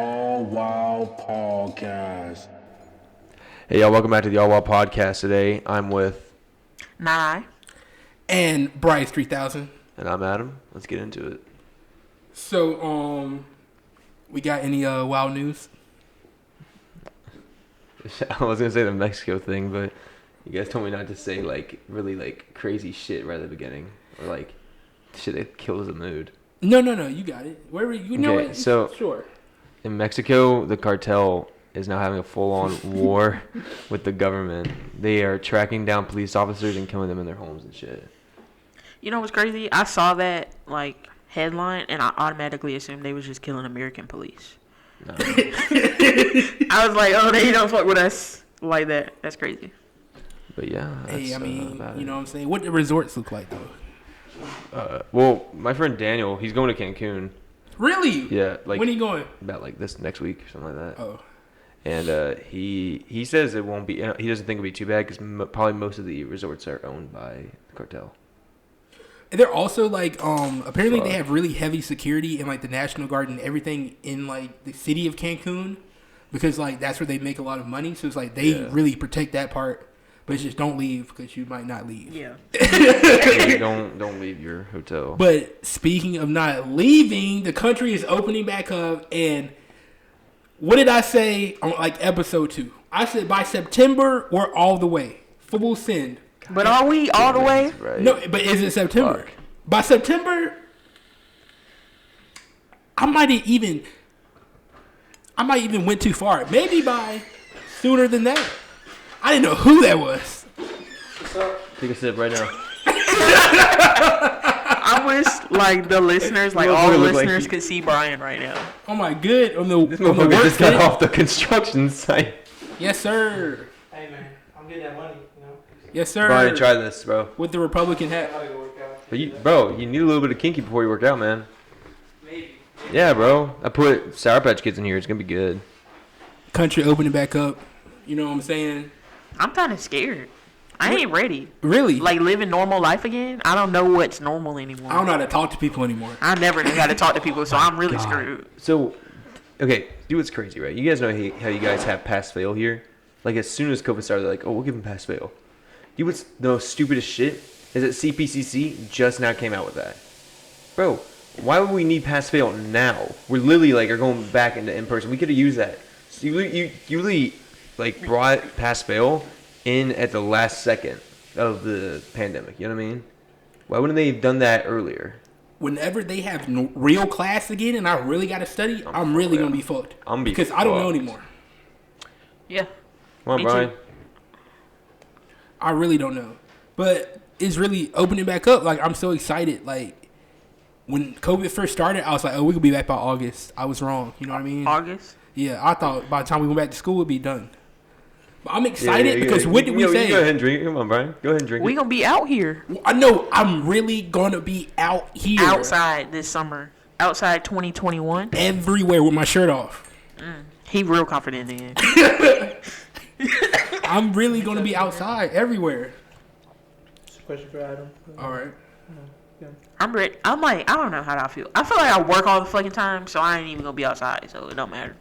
Yall Wild Podcast. Hey y'all, welcome back to the Yall Wild Podcast. Today I'm with Nyny. And brice3000. And I'm Adam. Let's get into it. So, we got any wild news? I was gonna say the Mexico thing, but you guys told me not to say like really like crazy shit right at the beginning, or like shit that kills the mood. No, you got it. Wherever you know Okay, it. so sure. In Mexico, the cartel is now having a full-on war with the government. They are tracking down police officers and killing them in their homes and shit. You know what's crazy? I saw that like headline and I automatically assumed they was just killing American police. No. I was like, oh, they don't fuck with us like that. That's crazy. But yeah, that's, Hey, I mean, about you it. know what I'm saying? What do resorts look like, though? Well, my friend Daniel, he's going to Cancun. Really? Yeah, like when are you going? about like this next week or something like that. Oh. And he says it won't be. He doesn't think it'll be too bad because probably most of the resorts are owned by the cartel. They're also like apparently Fuck. they have really heavy security and like the National Guard and everything in like the city of Cancun because like that's where they make a lot of money. So it's like they really protect that part. But it's just don't leave because you might not leave. Yeah. don't leave your hotel. But speaking of not leaving, the country is opening back up. And what did I say on like episode 2? I said by September, we're all the way. Full send. But are we all the way? Right. No, but is it September? Fuck. By September, I might even went too far. Maybe by sooner than that. I didn't know who that was. Take a sip right now. I wish like the listeners, like all the listeners, could see Brian right now. Oh my good. On the This work motherfucker just got site. off the construction site. Yes, sir. Hey man, I'm getting that money, you know. Yes, sir. Brian, try this, bro. With the Republican hat. How to work out. But you need a little bit of kinky before you work out, man. Maybe. Yeah, bro. I put Sour Patch Kids in here. It's gonna be good. Country opening back up. You know what I'm saying? I'm kind of scared. I ain't ready. Really? Like living normal life again. I don't know what's normal anymore. I don't know how to talk to people anymore. I never knew how to talk to people, so I'm really God. screwed. So, okay, do what's crazy, right? You guys know how you guys have pass fail here. Like as soon as COVID started, they're like, oh, we'll give them pass fail. You what's the most stupidest shit is that CPCC just now came out with that. Bro, why would we need pass fail now? We're literally like are going back into in person. We could have used that. So you really like brought pass fail in at the last second of the pandemic. You know what I mean? Why wouldn't they have done that earlier? Whenever they have real class again and I really got to study, I'm really going to be fucked. Because I don't know anymore. Yeah. Come on, Me Brian. too. I really don't know. But it's really opening back up. Like, I'm so excited. Like, when COVID first started, I was like, oh, we could be back by August. I was wrong. You know what I mean? August? Yeah, I thought by the time we went back to school, we'd be done. But I'm excited because what did we say? Go ahead and drink it. Come on, Brian. Go ahead and drink We it. gonna be out here. I know I'm really going to be out here. Outside this summer. Outside 2021. Everywhere with my shirt off. He real confident in. I'm really going to be outside everywhere. Just a question for Adam. All right. I'm ready. I'm like, I don't know how I feel. I feel like I work all the fucking time, so I ain't even gonna be outside, so it don't matter.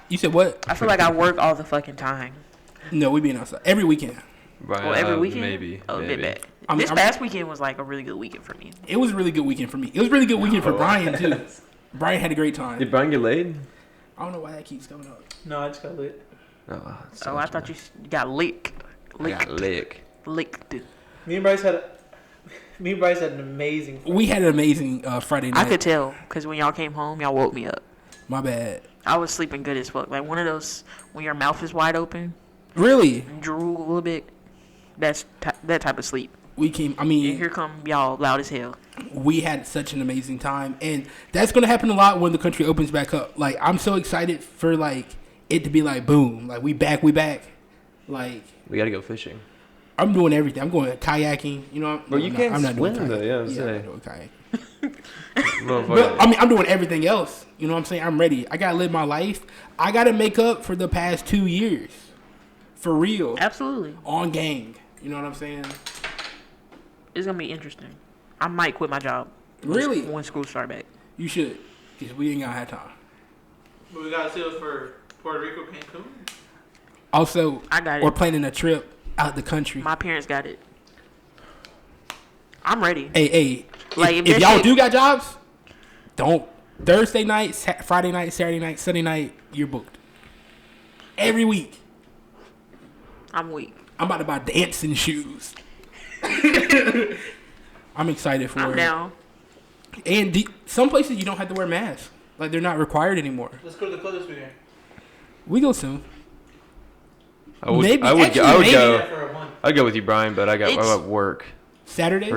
You said what? I feel like I work all the fucking time. No, we being outside every weekend. Brian, Well, every weekend? Maybe. Oh, maybe. a bit bad. I'm- This I'm- past weekend was like a really good weekend for me. It was a really good weekend for me. It was a really good weekend for Brian too. Brian had a great time. Did Brian get laid? I don't know why that keeps coming up. No, I just got lit. Oh, Oh, I thought you got licked. I got lick. Licked. Me and Bryce had an amazing. We had an amazing Friday night. I could tell, because when y'all came home, y'all woke me up. My bad. I was sleeping good as fuck. Like one of those, when your mouth is wide open, Really? and drool a little bit. That's that type of sleep. We came. I And mean, here come y'all loud as hell. we had such an amazing time, and that's gonna happen a lot when the country opens back up. Like, I'm so excited for like it to be like boom, like we back. Like, We gotta go fishing. I'm doing everything. I'm going kayaking. You know, Bro, you can't I'm not doing swim, though, kayaking. yeah, I'm I'm saying. not doing kayaking. Motherfucker. But I mean, I'm doing everything else. You know what I'm saying? I'm ready. I gotta live my life. I gotta make up for the past 2 years, for real, Absolutely. on gang. You know what I'm saying? It's gonna be interesting. I might quit my job. Really? When school start back. You should, because we ain't gonna have time. But we got seals for Puerto Rico, Cancun. Also, I got it. we're planning a trip out the country. My parents got it. I'm ready. Hey, Like, if if y'all shit- do got jobs, don't. Thursday night, Friday night, Saturday night, Sunday night, you're booked. Every week. I'm weak. I'm about to buy dancing shoes. I'm excited for I'm it. down. And some places you don't have to wear masks. Like, they're not required anymore. Let's go to the club this weekend. We go soon. I would Maybe- I would actually, I would maybe. go. Yeah, for a month. I'd go with you, Brian, but I It's- got work. Saturday?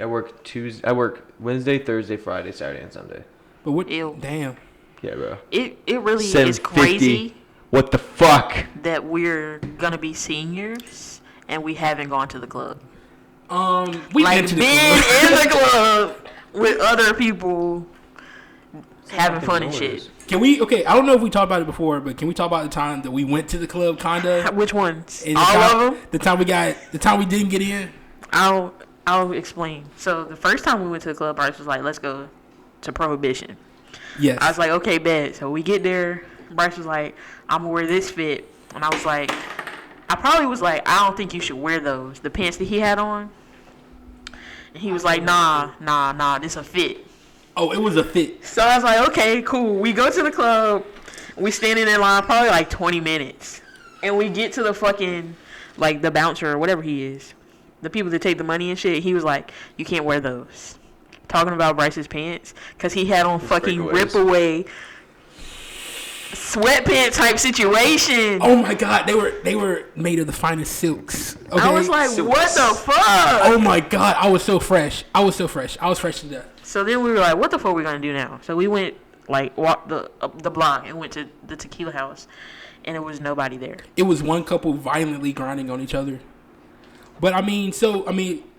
I work Tuesday. I work Wednesday, Thursday, Friday, Saturday, and Sunday. But what? Ew. Damn. Yeah, bro. It really is 750. crazy What the fuck? that we're gonna be seniors and we haven't gone to the club. We've Like been to the being club. in the club with other people having fun and shit. Can we? Okay, I don't know if we talked about it before, but can we talk about the time that we went to the club, kinda? Which ones? And All of them? The time we didn't get in. I'll explain. So the first time we went to the club, Bryce was like, "Let's go to Prohibition." Yes. I was like, "Okay, bet." So we get there. Bryce was like, "I'm gonna wear this fit," and I was like, "I probably was like, I don't think you should wear those, the pants that he had on." And he was like, "Nah, this a fit." Oh, it was a fit. So I was like, "Okay, cool." We go to the club. We standing in line probably like 20 minutes, and we get to the fucking like the bouncer or whatever he is, the people that take the money and shit. He was like, "You can't wear those." Talking about Bryce's pants because he had on fucking breakaways. rip away sweatpant type situation. Oh my God, they were made of the finest silks. Okay? I was like, Silks. "What the fuck?" Oh my God, I was so fresh. I was fresh to death. So then we were like, "What the fuck we gonna do now?" So we went like walked the block and went to the Tequila House, and there was nobody there. It was one couple violently grinding on each other. But I mean,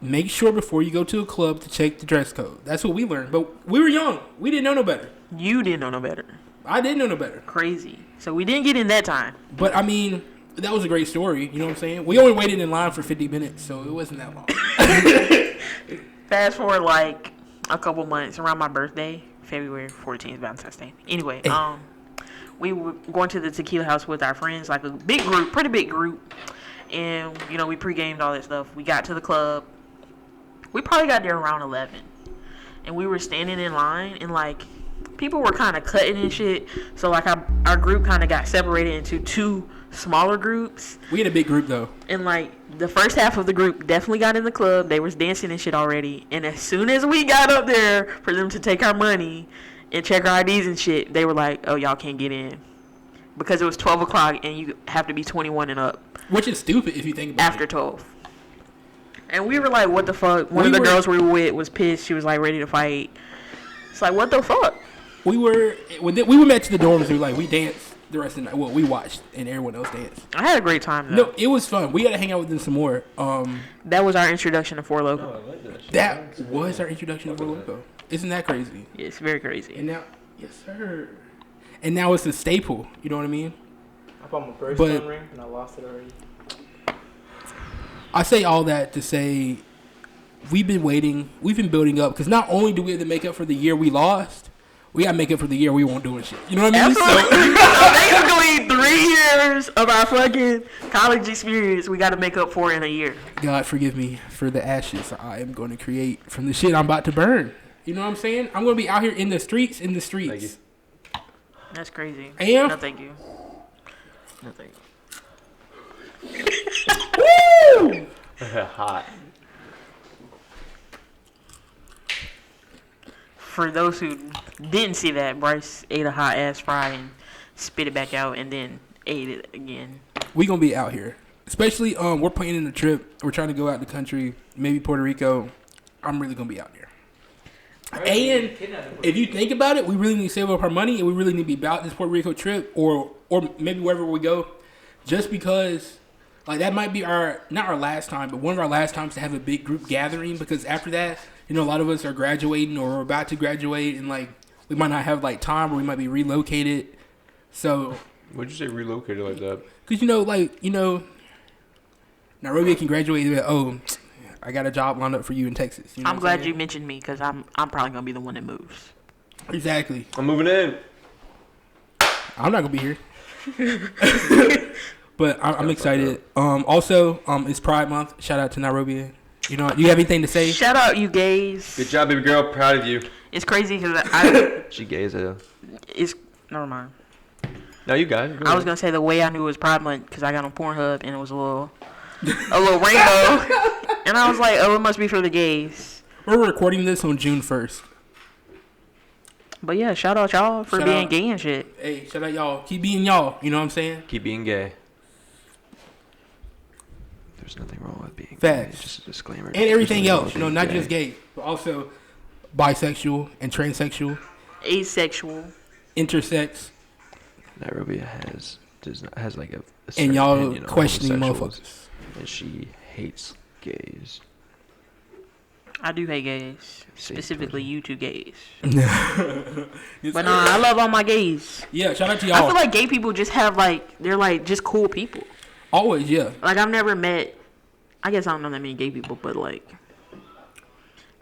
make sure before you go to a club to check the dress code. That's what we learned. But we were young. We didn't know no better. You didn't know no better. I didn't know no better. Crazy. So we didn't get in that time. But I mean, that was a great story. You know what I'm saying? We only waited in line for 50 minutes, so it wasn't that long. Fast forward like a couple months around my birthday, February 14th, Valentine's Day. Anyway, we were going to the Tequila House with our friends, like a big group, pretty big group. And, you know, we pre-gamed all that stuff. We got to the club. We probably got there around 11. And we were standing in line, and, like, people were kind of cutting and shit. So, like, our group kind of got separated into two smaller groups. We had a big group, though. And, like, the first half of the group definitely got in the club. They was dancing and shit already. And as soon as we got up there for them to take our money and check our IDs and shit, they were like, "Oh, y'all can't get in." Because it was 12 o'clock, and you have to be 21 and up. Which is stupid if you think about After it. 12. And we were like, what the fuck? One of the girls we were with was pissed. She was like ready to fight. It's like, what the fuck? We were met to the dorms. We danced the rest of the night. Well, we watched and everyone else danced. I had a great time, though. No, it was fun. We got to hang out with them some more. That was our introduction to Four Loko. I like that shit. That was our introduction to Loco. Isn't that crazy? Yeah, it's very crazy. And now, yes, sir. And now it's a staple. You know what I mean? I bought my first But- phone ring and I lost it already. I say all that to say we've been waiting. We've been building up because not only do we have to make up for the year we lost, we got to make up for the year we won't doing shit. You know what I mean? Absolutely. Basically, 3 years of our fucking college experience, we got to make up for in a year. God forgive me for the ashes I am going to create from the shit I'm about to burn. You know what I'm saying? I'm going to be out here in the streets. Thank you. That's crazy. I am? No, thank you. No, thank you. Woo! Hot. For those who didn't see that, Bryce ate a hot ass fry and spit it back out and then ate it again. We going to be out here. Especially, we're planning a trip. We're trying to go out the country, maybe Puerto Rico. I'm really going to be out there. And if you think about it, we really need to save up our money and we really need to be about this Puerto Rico trip or maybe wherever we go. Just because, like, that might be not our last time, but one of our last times to have a big group gathering. Because after that, you know, a lot of us are graduating or we're about to graduate and, like, we might not have, like, time or we might be relocated. So, What'd you say relocated like that? because, Nairobi can graduate and be like, oh, I got a job lined up for you in Texas. You know I'm what glad saying? you mentioned me because I'm probably going to be the one that moves. Exactly. I'm moving in. I'm not gonna be here. But I'm excited. Also, it's Pride Month. Shout out to Nairobi. You know, you have anything to say? Shout out, you gays. Good job, baby girl. Proud of you. It's crazy because She gay as hell. it's never mind. No, you got it. I was gonna say the way I knew it was Pride Month because I got on Pornhub and it was a little rainbow, and I was like, oh, it must be for the gays. We're recording this on June 1st. But yeah, shout out y'all for being gay and shit. Hey, shout out y'all. Keep being y'all. You know what I'm saying? Keep being gay. There's nothing wrong with being Facts. gay. Just a disclaimer. And everything else. You know, not just gay, but also bisexual and transsexual, Asexual. intersex, Nairobi has like a and certain y'all opinion on questioning homosexuals, motherfuckers. and she hates gays. I do hate gays. Same Specifically, person. you two gays. Yes, But sir. nah, I love all my gays. Yeah, shout out to I y'all. feel like gay people just have they're like just cool people. Always, yeah. Like I've never met, I guess I don't know that many gay people, but like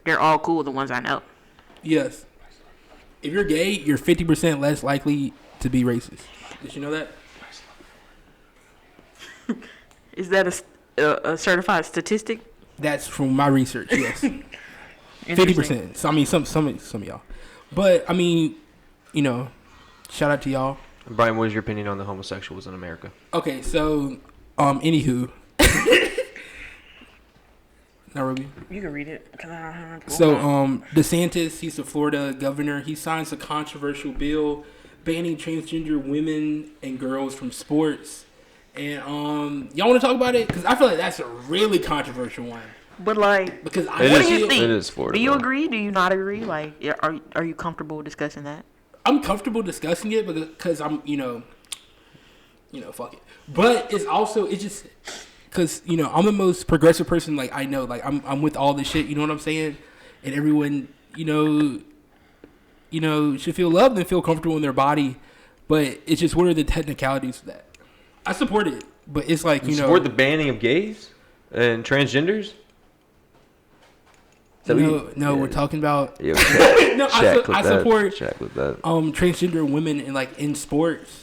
they're all cool, the ones I know. Yes. If you're gay, you're 50% less likely to be racist. Did you know that? Is that a certified statistic? That's from my research, yes. Interesting. 50%. So I mean some of y'all. But I mean, you know, shout out to y'all. Brian, what is your opinion on the homosexuals in America? Okay, so anywho. Nairobi. You can read it. 'Cause I don't have it. So DeSantis, he's the Florida governor. He signs a controversial bill banning transgender women and girls from sports. And y'all want to talk about it? Because I feel like that's a really controversial one. But like, Because what do you think? It is Florida. Do you though. agree? Do you not agree? Like, are you comfortable discussing that? I'm comfortable discussing it because I'm, you know, fuck it. But it's just because, you know, I'm the most progressive person, like, I know. Like, I'm with all this shit, you know what I'm saying? And everyone, you know, should feel loved and feel comfortable in their body. But it's just, what are the technicalities of that? I support it, but it's like, You support the banning of gays and transgenders? No, we're talking about. Yeah, check, No, check I with that, support check with that. transgender women in sports,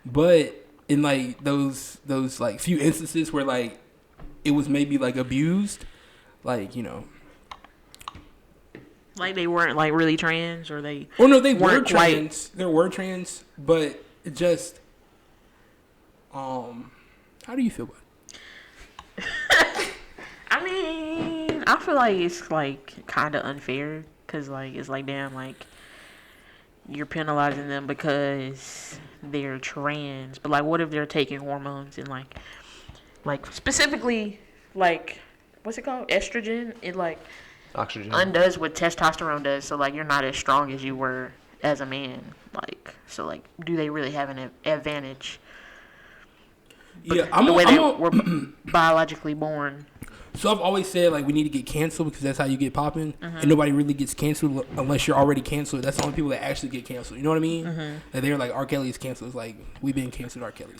but in like those like few instances where like it was maybe like abused, like, you know. Like they weren't like really trans, or they. Or no, they were weren't quite- trans. They were trans, but it just how do you feel about it? I mean, I feel like it's like kind of unfair because like it's like damn, like you're penalizing them because they're trans, but like what if they're taking hormones and like specifically like what's it called, estrogen? It like Oxygen. undoes what testosterone does, so like you're not as strong as you were as a man. Like so, like do they really have an advantage? Yeah, The way they were biologically born. So I've always said like we need to get canceled because that's how you get popping, and nobody really gets canceled unless you're already canceled. That's the only people that actually get canceled. You know what I mean? And they're like, R. Kelly is canceled. It's like we've been canceled, R. Kelly.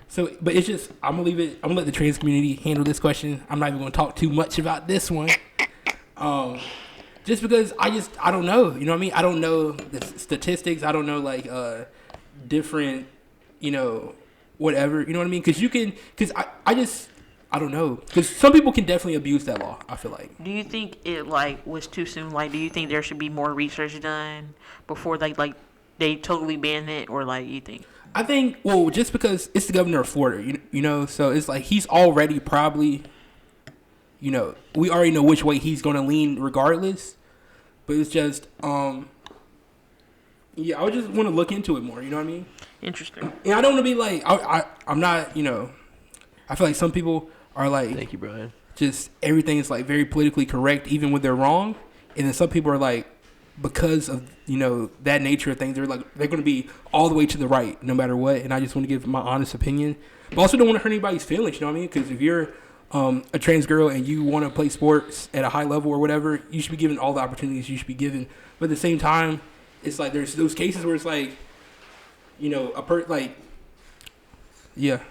So, but it's just I'm gonna leave it. I'm gonna let the trans community handle this question. I'm not even gonna talk too much about this one. Just because I don't know. You know what I mean? I don't know the statistics. I don't know like different, you know, whatever. You know what I mean? Because I don't know. Because some people can definitely abuse that law, I feel like. Do you think it like was too soon? Like, do you think there should be more research done before they totally ban it, or like you think? I think, well, just because it's the governor of Florida, you know, so it's like he's already probably, you know, we already know which way he's going to lean regardless. But it's just, yeah, I would just want to look into it more, you know what I mean? Interesting. And I don't want to be like, I'm not, you know, I feel like some people are like, Thank you, Brian. just everything is like very politically correct even when they're wrong. And then some people are like, because of, you know, that nature of things, they're going to be all the way to the right no matter what. And I just want to give my honest opinion, but also don't want to hurt anybody's feelings, you know what I mean? Because if you're a trans girl and you want to play sports at a high level or whatever, you should be given all the opportunities you should be given. But at the same time, it's like there's those cases where it's like, you know, yeah.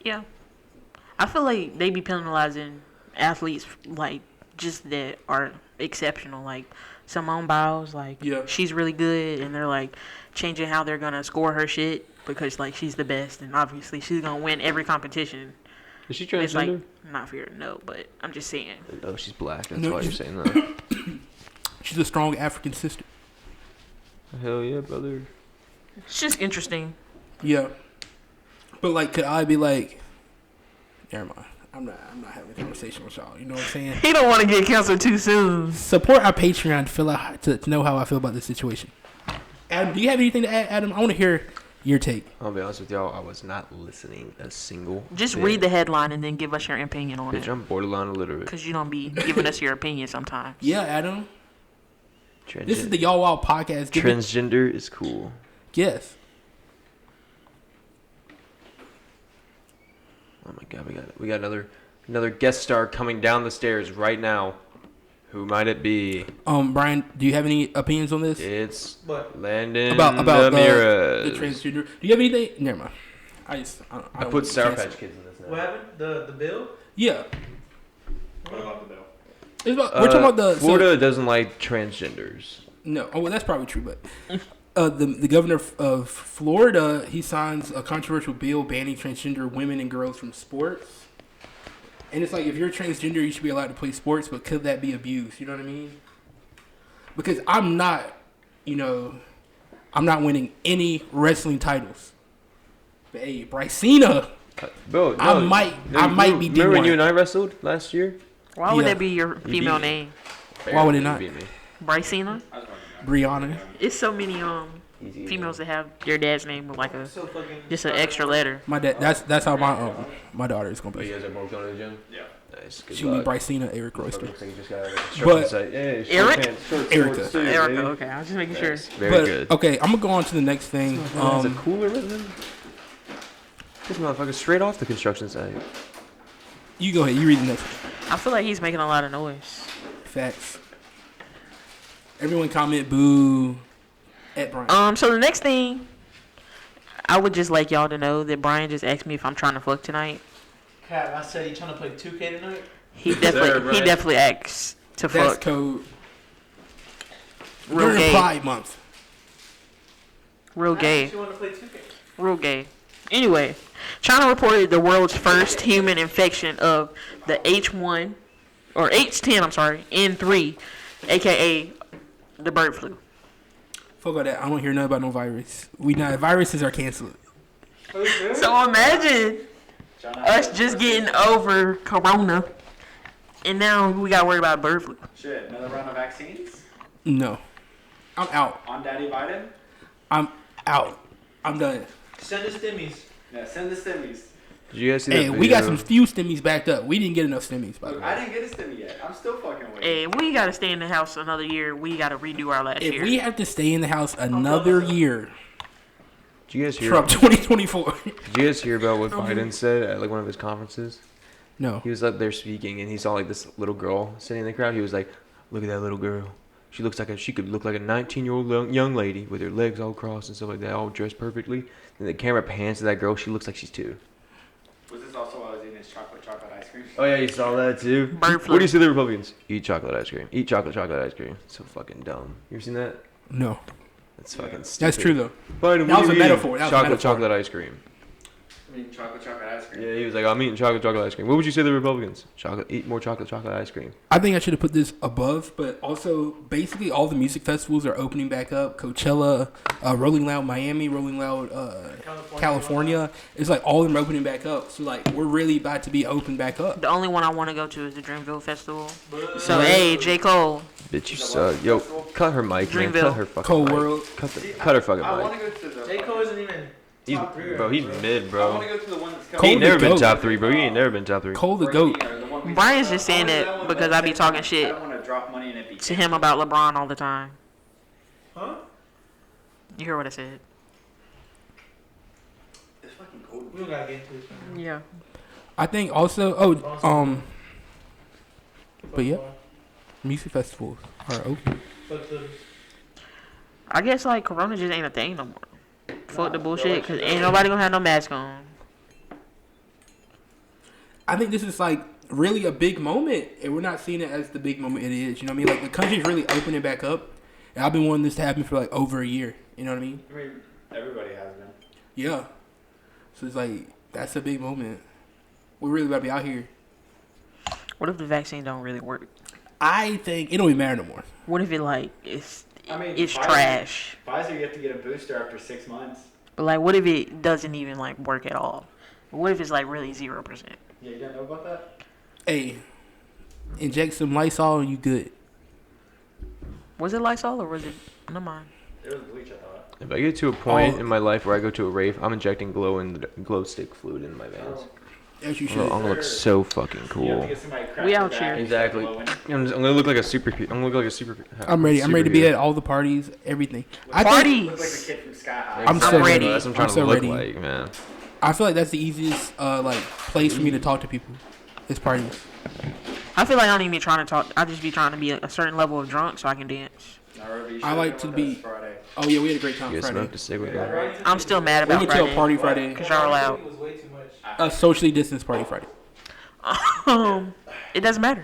Yeah. I feel like they be penalizing athletes like just that are exceptional. Like Simone Biles, like Yeah. she's really good, and they're like changing how they're gonna score her shit because like she's the best, and obviously she's gonna win every competition. Is she It's like transgender? not for you to know, but I'm just saying. Oh, she's black. That's No, why you're she's- saying that. She's a strong African sister. Hell yeah, brother. It's just interesting. Yeah. But like, could I be like, never mind. I'm not having a conversation with y'all. You know what I'm saying? He don't want to get canceled too soon. Support our Patreon to feel out, to know how I feel about this situation. Adam, do you have anything to add? Adam, I want to hear your take. I'll be honest with y'all. I was not listening a single. Just bit. read the headline and then give us your opinion on Bitch, it. I'm borderline illiterate. Because you don't be giving us your opinion sometimes. Yeah, Adam. This is the Yall Wild Podcast. Transgender is cool. Yes. Oh my god, we got another guest star coming down the stairs right now. Who might it be? Brian, do you have any opinions on this? It's What? Landon About Ramirez. the transgender. Do you have anything? Never mind. I don't put Sour cancel. Patch Kids in this now. What happened? The bill? Yeah. What about the bill? It's about, we're talking about the Florida doesn't like transgenders. No. Oh, well, that's probably true, but the governor of Florida, he signs a controversial bill banning transgender women and girls from sports. And it's like, if you're transgender, you should be allowed to play sports, but could that be abused? You know what I mean? Because I'm not winning any wrestling titles. But hey, brice3000, Bro, I might be Remember when D1. you and I wrestled last year? Why would Yeah. that be your female beat me. name? Why would it You not? beat me. Briceina? Brianna. It's so many Easy. females that have their dad's name with like a So fucking. just an extra letter. My dad. That's how my daughter is gonna Oh, you be. guys are both going to the gym? Yeah. Nice. Good She's gonna luck. be brice3000, Eric Royster. Looks like you just got out of the But- construction site. Yeah, short Eric? pants, short Erica. shorts too, Erica, baby. okay. I was just making sure. Nice. Very But good. okay, I'm gonna go on to the next thing. Has a cooler with him? This motherfucker straight off the construction site. You go ahead. You read the next one. I feel like he's making a lot of noise. Facts. Everyone comment boo at Brian. So the next thing, I would just like y'all to know that Brian just asked me if I'm trying to fuck tonight. Cap, I said you trying to play 2K tonight? He Sir, definitely Brian. asked to That's fuck. code. Real During gay. Pride Month. Real gay. You want to play 2K? Real gay. Anyway, China reported the world's first human infection of the H1 or H10, N3, aka the bird flu. Fuck all that. I don't hear nothing about no virus. Viruses are canceled. So imagine us just getting over corona, and now we got to worry about bird flu. Shit, another round of vaccines? No. I'm out. On Daddy Biden? I'm out. I'm done. Send the stimmies. Yeah, send the stimmies. Did you guys see Hey, that we got video? some few stimmies backed up. We didn't get enough stimmies, by the Look, way. I didn't get a stimmy yet. I'm still fucking waiting. Hey, we got to stay in the house another year. We got to redo our last If year. we have to stay in the house another year, Did you guys hear? Trump 2024. Did you guys hear about what Biden said at like one of his conferences? No. He was up there speaking, and he saw like this little girl sitting in the crowd. He was like, "Look at that little girl. She could look like a 19-year-old young lady with her legs all crossed and stuff like that, all dressed perfectly." And the camera pans to that girl. She looks like she's 2. Was this also while I was eating his chocolate ice cream? Oh yeah, you saw that too. Bird flu. What do you see the Republicans? Eat chocolate ice cream. Eat chocolate ice cream. So fucking dumb. You ever seen that? No. That's fucking stupid. That's true, though. Biden, That what was do a you mean? metaphor. That was a metaphor. Chocolate ice cream. I mean, chocolate ice cream. Yeah, he was like, I'm eating chocolate ice cream. What would you say to the Republicans? Eat more chocolate ice cream. I think I should have put this above, but also basically all the music festivals are opening back up. Coachella, Rolling Loud Miami, Rolling Loud California. It's like all of them are opening back up. So like we're really about to be open back up. The only one I want to go to is the Dreamville Festival. So, hey, J. Cole. Bitch, you suck. Yo, cut her mic, man. Dreamville. Cut her fucking Cold mic. World. Cut her fucking I want mic. to go to the. J. Cole isn't even top 3. Bro, he's mid, I bro. want to go to the one that's He coming. ain't Cole never the been GOAT. top 3, bro. He ain't never been top 3. Cole the GOAT. Brian's just saying that because I be talking shit I don't want to drop money in it. to him about LeBron all the time. Huh? You hear what I said? It's fucking cold. We don't gotta get into this. Man. Yeah. I think also but yeah, music festivals are open. But the I guess like Corona just ain't a thing no more. Fuck the bullshit, cause ain't nobody gonna have no mask on. I think this is like really a big moment, and we're not seeing it as the big moment it is. You know what I mean? Like the country's really opening back up, and I've been wanting this to happen for like over a year. You know what I mean? I mean, everybody has been. Yeah. So it's like that's a big moment. We're really about to be out here. What if the vaccine don't really work? I think it don't even matter no more. What if it like it's Pfizer, trash? Pfizer, you have to get a booster after 6 months. But like, what if it doesn't even like work at all? What if it's like really 0%? Yeah, you didn't know about that? Hey, inject some Lysol and you good. Was it Lysol or was it? Never mind. It was bleach, I thought. If I get to a point in my life where I go to a rave, I'm injecting glow stick fluid in my veins. As you I'm should. gonna look so fucking You have cool. to get somebody to crack We your out back here. and Exactly. glowing. I'm gonna look like a super. I'm gonna look like a super. I'm ready. I'm ready to be superhero. at all the parties, everything. Party. Look like the kid from Sky High. I'm so ready. That's what I'm I'm trying so to look ready. like, man. I feel like that's the easiest like place for me to talk to people. Is parties. I feel like I don't even be trying to talk. I just be trying to be a certain level of drunk so I can dance. I like to be. Oh yeah, we had a great time You guys Friday. smoked a cig with me. I'm still mad We about went to a Friday. party Friday. Cause y'all allowed. was way too much. A socially distanced party Friday. It doesn't matter.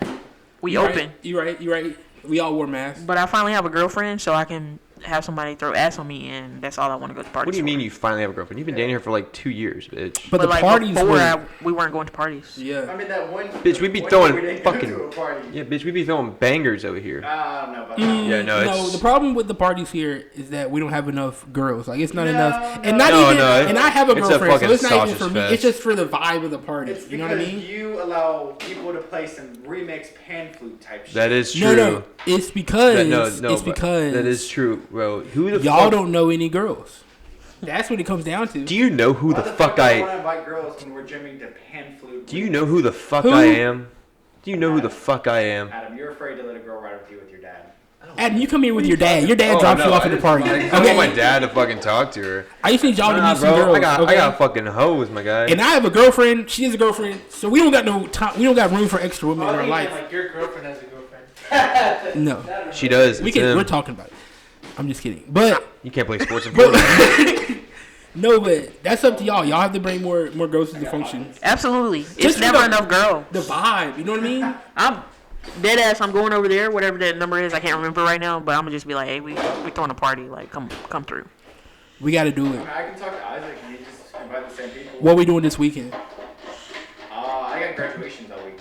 We You open. Right, you right. We all wore masks. But I finally have a girlfriend, so I can have somebody throw ass on me, and that's all I want to go to parties. What do you for. mean you finally have a girlfriend? You've been dating her for like 2 years, bitch. But the like parties before, were. we weren't going to parties. Yeah. I mean, that one. Bitch, we be one throwing year we didn't go fucking- to a party. Yeah, bitch, we be throwing bangers over here. I don't know about that. Yeah, no, it's the problem with the parties here is that we don't have enough girls. Like it's not No, enough, no. and not No, even. no, and I have a it's a girlfriend, so fucking it's not even sausage for me. fest. It's just for the vibe of the party. It's You know what I because mean? you allow people to play some remix pan flute type shit. that is true. No. It's because it's but because that is true, bro. Who the y'all fuck? don't know any girls. That's what it comes down to. Do you know who Why the fuck do I I? want to invite girls when we're jamming to pan flute? Do you know who the fuck Who? I am? Do you know who the fuck I am? Adam, you're afraid to let a girl ride with you with your dad. Adam, you come here with your dad. Your dad Oh, drops no, you off I at the just- party. I just want my Okay. dad to fucking talk to her. I just need y'all to Nah, meet some bro, girls. I got okay? fucking hoes, my guy. And I have a girlfriend. She has a girlfriend. So we don't got no time. We don't got room for extra women in our life. Like your girlfriend has a girlfriend. No, She does. we It's can. him. We're talking about it. I'm just kidding. But You can't play sports in Florida. no, but that's up to y'all. Y'all have to bring more girls to the function. Absolutely. It's Just for never the- enough girls. The vibe. You know what I mean? I'm dead ass. I'm going over there, whatever that number is. I can't remember right now, but I'm gonna just be like, hey, we throwing a party. Like, come through. We got to do I it. mean, I can talk to Isaac and he just invite the same people. What we doing this weekend? I got graduations all weekend.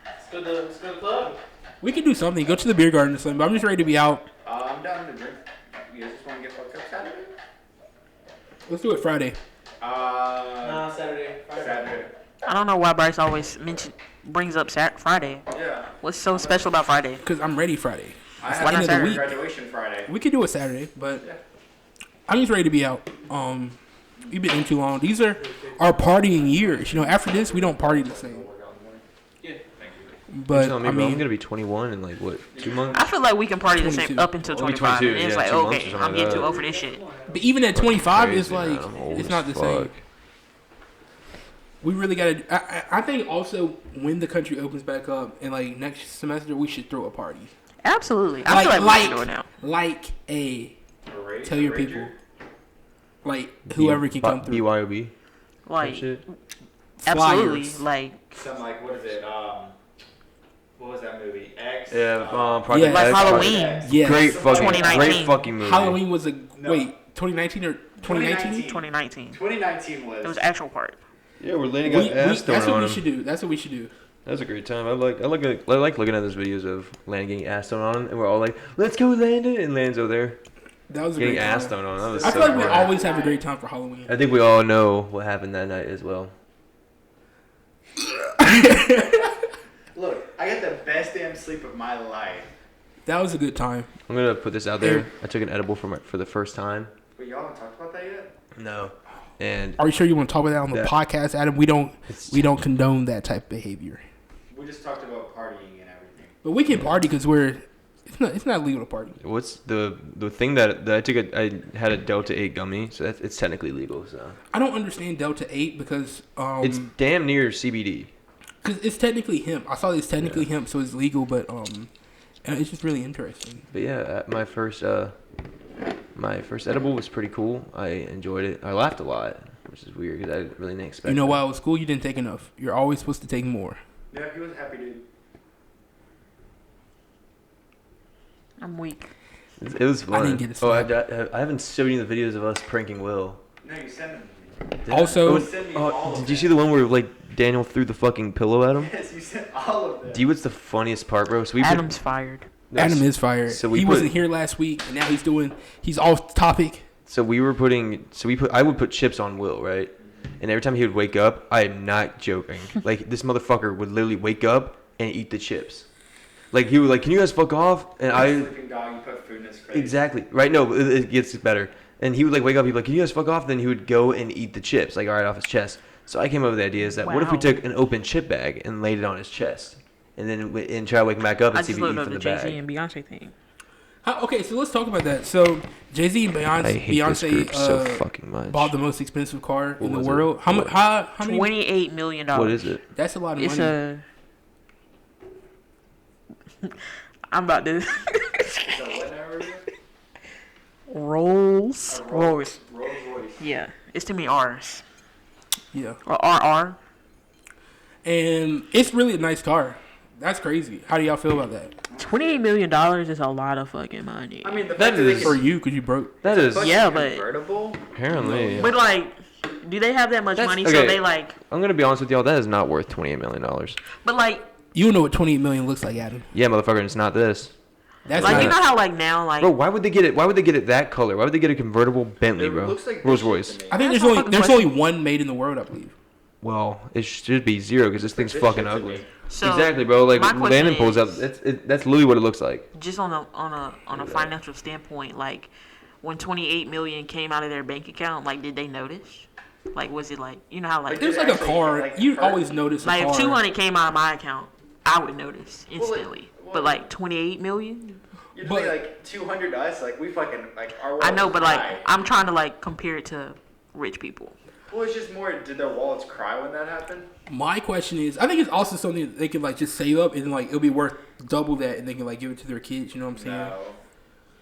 Let's go to the club. We can do something. Go to the beer garden or something. But I'm just ready to be out. I'm down to drink. You guys just want to get fucked up Saturday? Let's do it Friday. Nah, Saturday. Saturday. I don't know why Bryce always brings up Friday. Yeah. What's so special about Friday? Because I'm ready Friday. I Why have not a Saturday? graduation Friday. We could do it Saturday, but Yeah. I'm just ready to be out. We've been in too long. These are our partying years. You know, after this, we don't party the same. Yeah. Thank you. But Tell me, I bro, I'm mean, gonna be 21 in like what, 2 months? I feel like we can party the same 22. up until We'll be 25. 22, And it's yeah, like, 2 months or okay, something I'm like getting too that. old for this shit. but even at 25, it's Crazy, like man, I'm old it's as not the same. fuck. We really gotta. I think also when the country opens back up and like next semester, we should throw a party. Absolutely. I feel like we should do it now. like a Parade, tell your Ranger? people, like whoever can come through. BYOB. Like, Shit. absolutely. Flyers. Like, Some like, what is it? What was that movie? X? Yeah, Yeah. Project like X. Halloween. Yes. Great fucking, 2019. great fucking movie. Halloween was a No. wait 2019 or 2019. 2019. 2019 was. It was the actual part. Yeah, we're landing We, on ass that's thrown what on we him. should do. That's what we should do. That was a great time. I like looking at those videos of Landon getting ass thrown on him, and we're all like, "Let's go, Landon!" And Land's over there That was a getting great ass time. thrown on. That was I so feel like we fun. always have a great time for Halloween. I think we all know what happened that night as well. Look, I got the best damn sleep of my life. That was a good time. I'm gonna put this out there. I took an edible for the first time. But y'all haven't talked about that yet? No. And Are you sure you want to talk about that on the Yeah. podcast, Adam? We don't it's- condone that type of behavior. We just talked about partying and everything. But we can party because it's not legal to party. what's the thing that I took? I had a Delta 8 gummy, so it's technically legal. So I don't understand Delta 8 because it's damn near CBD. cause it's technically hemp. I saw it's technically hemp, so it's legal. But and it's just really interesting. But yeah, my first edible was pretty cool. I enjoyed it. I laughed a lot, which is weird because I really didn't expect. You know that. why it was cool? You didn't take enough. You're always supposed to take more. Yeah, he was happy, dude. I'm weak. It was fun. I didn't get a Oh, snap. I haven't shown you the videos of us pranking Will. No, you sent him to me. Did I? Also- Send me all of did you them. see the one where like Daniel threw the fucking pillow at him? Yes, you sent all of them. Dude, what's the funniest part, bro? So we Adam's fired. Adam is fired. So we he put- wasn't here last week, and now he's off topic. So I would put chips on Will, right? And every time he would wake up, I am not joking. Like this motherfucker would literally wake up and eat the chips. Like he would like, can you guys fuck off? And Like a I sleeping dog, you put food in his face. exactly right. No, it gets better. And he would like wake up, he'd be like, can you guys fuck off? Then he would go and eat the chips, like right off his chest. So I came up with the idea is that what if we Wow. took an open chip bag and laid it on his chest, and then try to wake him back up I and see just if he eat looked up from the the Jay-Z bag. and Beyonce thing. Okay, so let's talk about that. So Jay-Z and I hate this group so fucking much. bought the most expensive car in the was it? world. How much? How many? $28 million. What is it? That's a lot of It's money. I'm about to. So what now, Ruben? Rolls Royce. Rolls Royce. Yeah, it's too many R's. Yeah, Or RR. and it's really a nice car. That's crazy. How do y'all feel about that? $28 million is a lot of fucking money. I mean, the That fact that they is- For can you, because you broke. That is fucking Yeah, but- convertible. apparently. But like, do they have that much That's- money? So okay. they like, I'm gonna be honest with y'all. That is not worth $28 million. but like, You know what 28 million looks like, Adam. Yeah, motherfucker, it's not this. That's like not you know how like now like Bro, why would they get it? Why would they get it that color? Why would they get a convertible Bentley, It bro? looks like Rolls this shit Royce. to me. I think That's there's my fucking only question. one made in the world, I believe. Well, it should be zero because this thing's This fucking shit to ugly. me. so Exactly, bro. Like my question Landon pulls up. is- That's literally what it looks like. just on a financial standpoint, like when 28 million came out of their bank account, like did they notice? Like was it like you know how like There's Did like it a actually car. get, like, You hurt? always notice a like car. if 200 came out of my account, I would notice instantly. well- But like 28 million, Usually, But- like 200 to us, like we fucking like our. I know, wallets but like cry. I'm trying to like compare it to rich people. Well, it's just more. Did their wallets cry when that happened? My question is, I think it's also something that they can like just save up and like it'll be worth double that, and they can like give it to their kids. You know what I'm saying? No,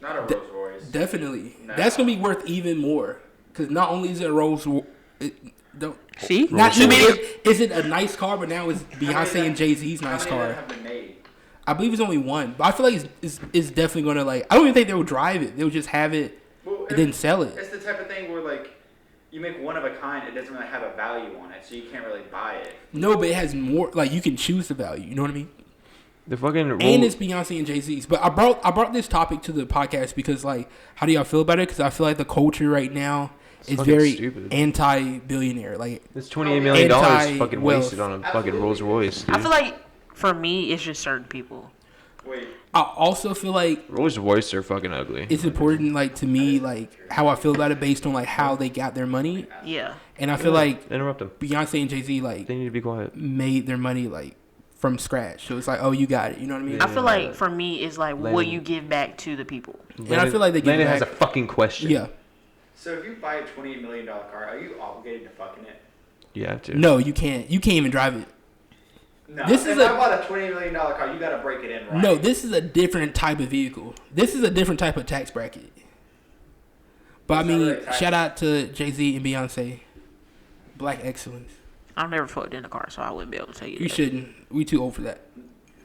not a De- Rolls Royce. Definitely, No. that's gonna be worth even more. Because not only is it a don't. See, Not too even many. is it a nice car, but now it's Beyonce and Jay Z's nice How many car. of them have been made? I believe it's only one, but I feel like it's definitely gonna like. I don't even think they'll drive it. They'll just have it Well, and then sell it. It's the type of thing where like you make one of a kind, it doesn't really have a value on it, so you can't really buy it. No, but it has more. Like you can choose the value. You know what I mean? The fucking And it's Beyonce and Jay Z's. But I brought this topic to the podcast because like, how do y'all feel about it? Because I feel like the culture right now is fucking very stupid. anti-billionaire. Like It's $28 million fucking Anti-wealth. wasted on a fucking Absolutely. Rolls Royce, dude. I feel like for me, it's just certain people. Wait, I also feel like Rolls Royce are fucking ugly. it's important, like to me, like how I feel about it based on like how they got their money, Yeah. and I feel like Interrupt them. Beyonce and Jay Z like They need to be quiet. made their money like from scratch. So it's like, oh, you got it. You know what I mean? I feel like for me, it's like what Landon. you give back to the people. And I feel like they give Landon back. has a fucking question. Yeah. so if you buy a $28 million car, are you obligated to fucking it? You have to. No, you can't. You can't even drive it. No. This if is I a- bought a $28 million car, you gotta break it in right. No, this is a different type of vehicle. This is a different type of tax bracket. But It's I not mean, really tax. shout out to Jay Z and Beyonce. Black excellence. I've never fucked in a car, so I wouldn't be able to tell you. You that. shouldn't. We too old for that.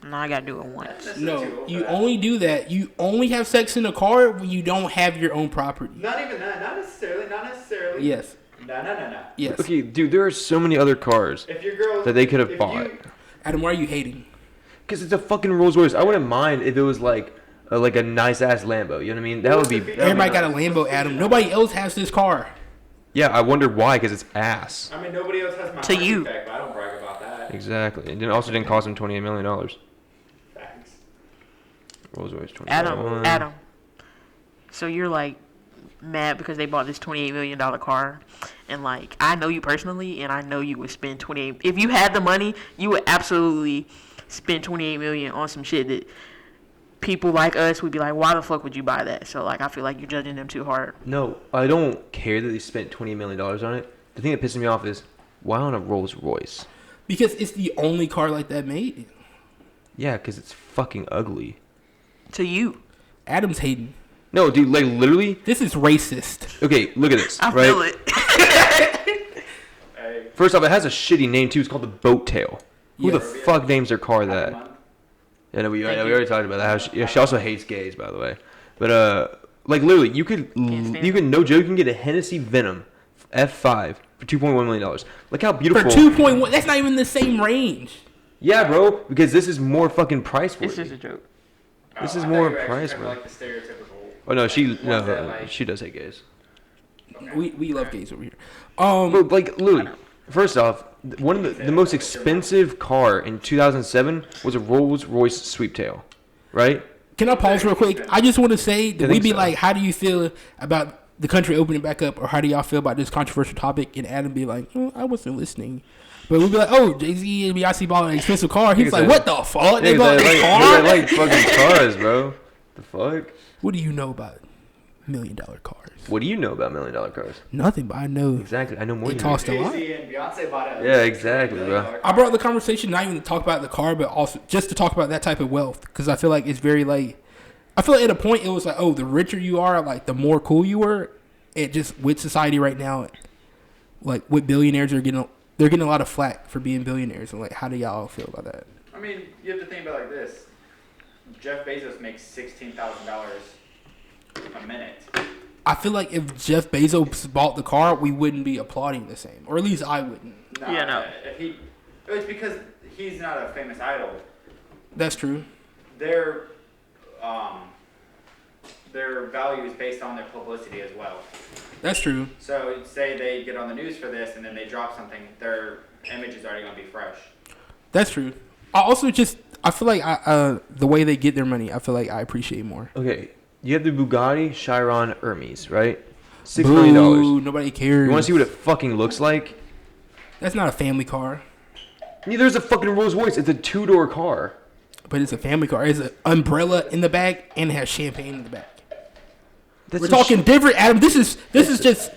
No, I gotta do it once. That's No, too old you for that. only do that. You only have sex in a car when you don't have your own property. Not even that. Not necessarily. Not necessarily. Yes. No. Yes. Okay, dude, there are so many other cars If your girl that they could have if bought. you- Adam, why are you hating? Because it's a fucking Rolls Royce. I wouldn't mind if it was like a nice ass Lambo. You know what I mean? That would be. that'd be Everybody got a nice. Lambo, Adam. Nobody else has this car. Yeah, I wonder why. Because it's ass. I mean, nobody else has my To money you. back, but I don't brag about that. Exactly. It also didn't cost him $28 million. Thanks. Rolls Royce 20. Adam. So you're like mad because they bought this $28 million car, and like I know you personally, and I know you would spend 28. If you had the money, you would absolutely spend 28 million on some shit that people like us would be like, why the fuck would you buy that? So like I feel like you're judging them too hard. No, I don't care that they spent $20 million on it. The thing that pisses me off is why on a Rolls Royce? Because it's the only car like that made. Yeah, because it's fucking ugly. To you, Adam's hating. No, dude, like literally. This is racist. Okay, look at this. I right? feel it. First off, it has a shitty name too. It's called the Boat Tail. Who the fuck names their car that? Yeah, no, we already talked about that. She also hates gays, by the way. But like literally, you could no joke, you can get a Hennessy Venom F5 for $2.1 million. Look how beautiful. For 2.1, that's not even the same range. Yeah, bro, because this is more fucking price worthy. It's just a joke. This is more price worthy. Like the stereotypical. Oh no, she does hate gays. We love gays over here. But like literally, first off, one of the most expensive car in 2007 was a Rolls-Royce Sweeptail, right? Can I pause real quick? I just want to say that we be so. like, how do you feel about the country opening back up, or how do y'all feel about this controversial topic? And Adam be like, I wasn't listening. But we'd be like, oh, Jay-Z and Beyonce bought an expensive car. He's like, what the fuck? They bought a car? Like fucking cars, bro. The fuck? What do you know about $1 million cars? What do you know about $1 million cars? Nothing, but I know Exactly. I know more it than you. cost a lot. Jay-Z and Beyonce bought it. Yeah, exactly, bro. I brought the conversation not even to talk about the car, but also just to talk about that type of wealth, because I feel like it's very like, I feel like at a point it was like, oh, the richer you are, like the more cool you were. It just with society right now, like with billionaires are getting, they're getting a lot of flack for being billionaires, and like, how do y'all feel about that? I mean, you have to think about it like this. Jeff Bezos makes $16,000 a minute. I feel like if Jeff Bezos bought the car, we wouldn't be applauding the same, or at least I wouldn't. Yeah, no. It's because he's not a famous idol. That's true. Their value is based on their publicity as well. That's true. So say they get on the news for this and then they drop something, their image is already going to be fresh. That's true. I feel like the way they get their money, I feel like I appreciate more. Okay, you have the Bugatti Chiron Hermes, right? $6 million. Nobody cares. You want to see what it fucking looks like? That's not a family car. Neither is a fucking Rolls Royce. It's a 2-door car. But it's a family car. It's an umbrella in the back and it has champagne in the back. We're a talking different, Adam. This is just.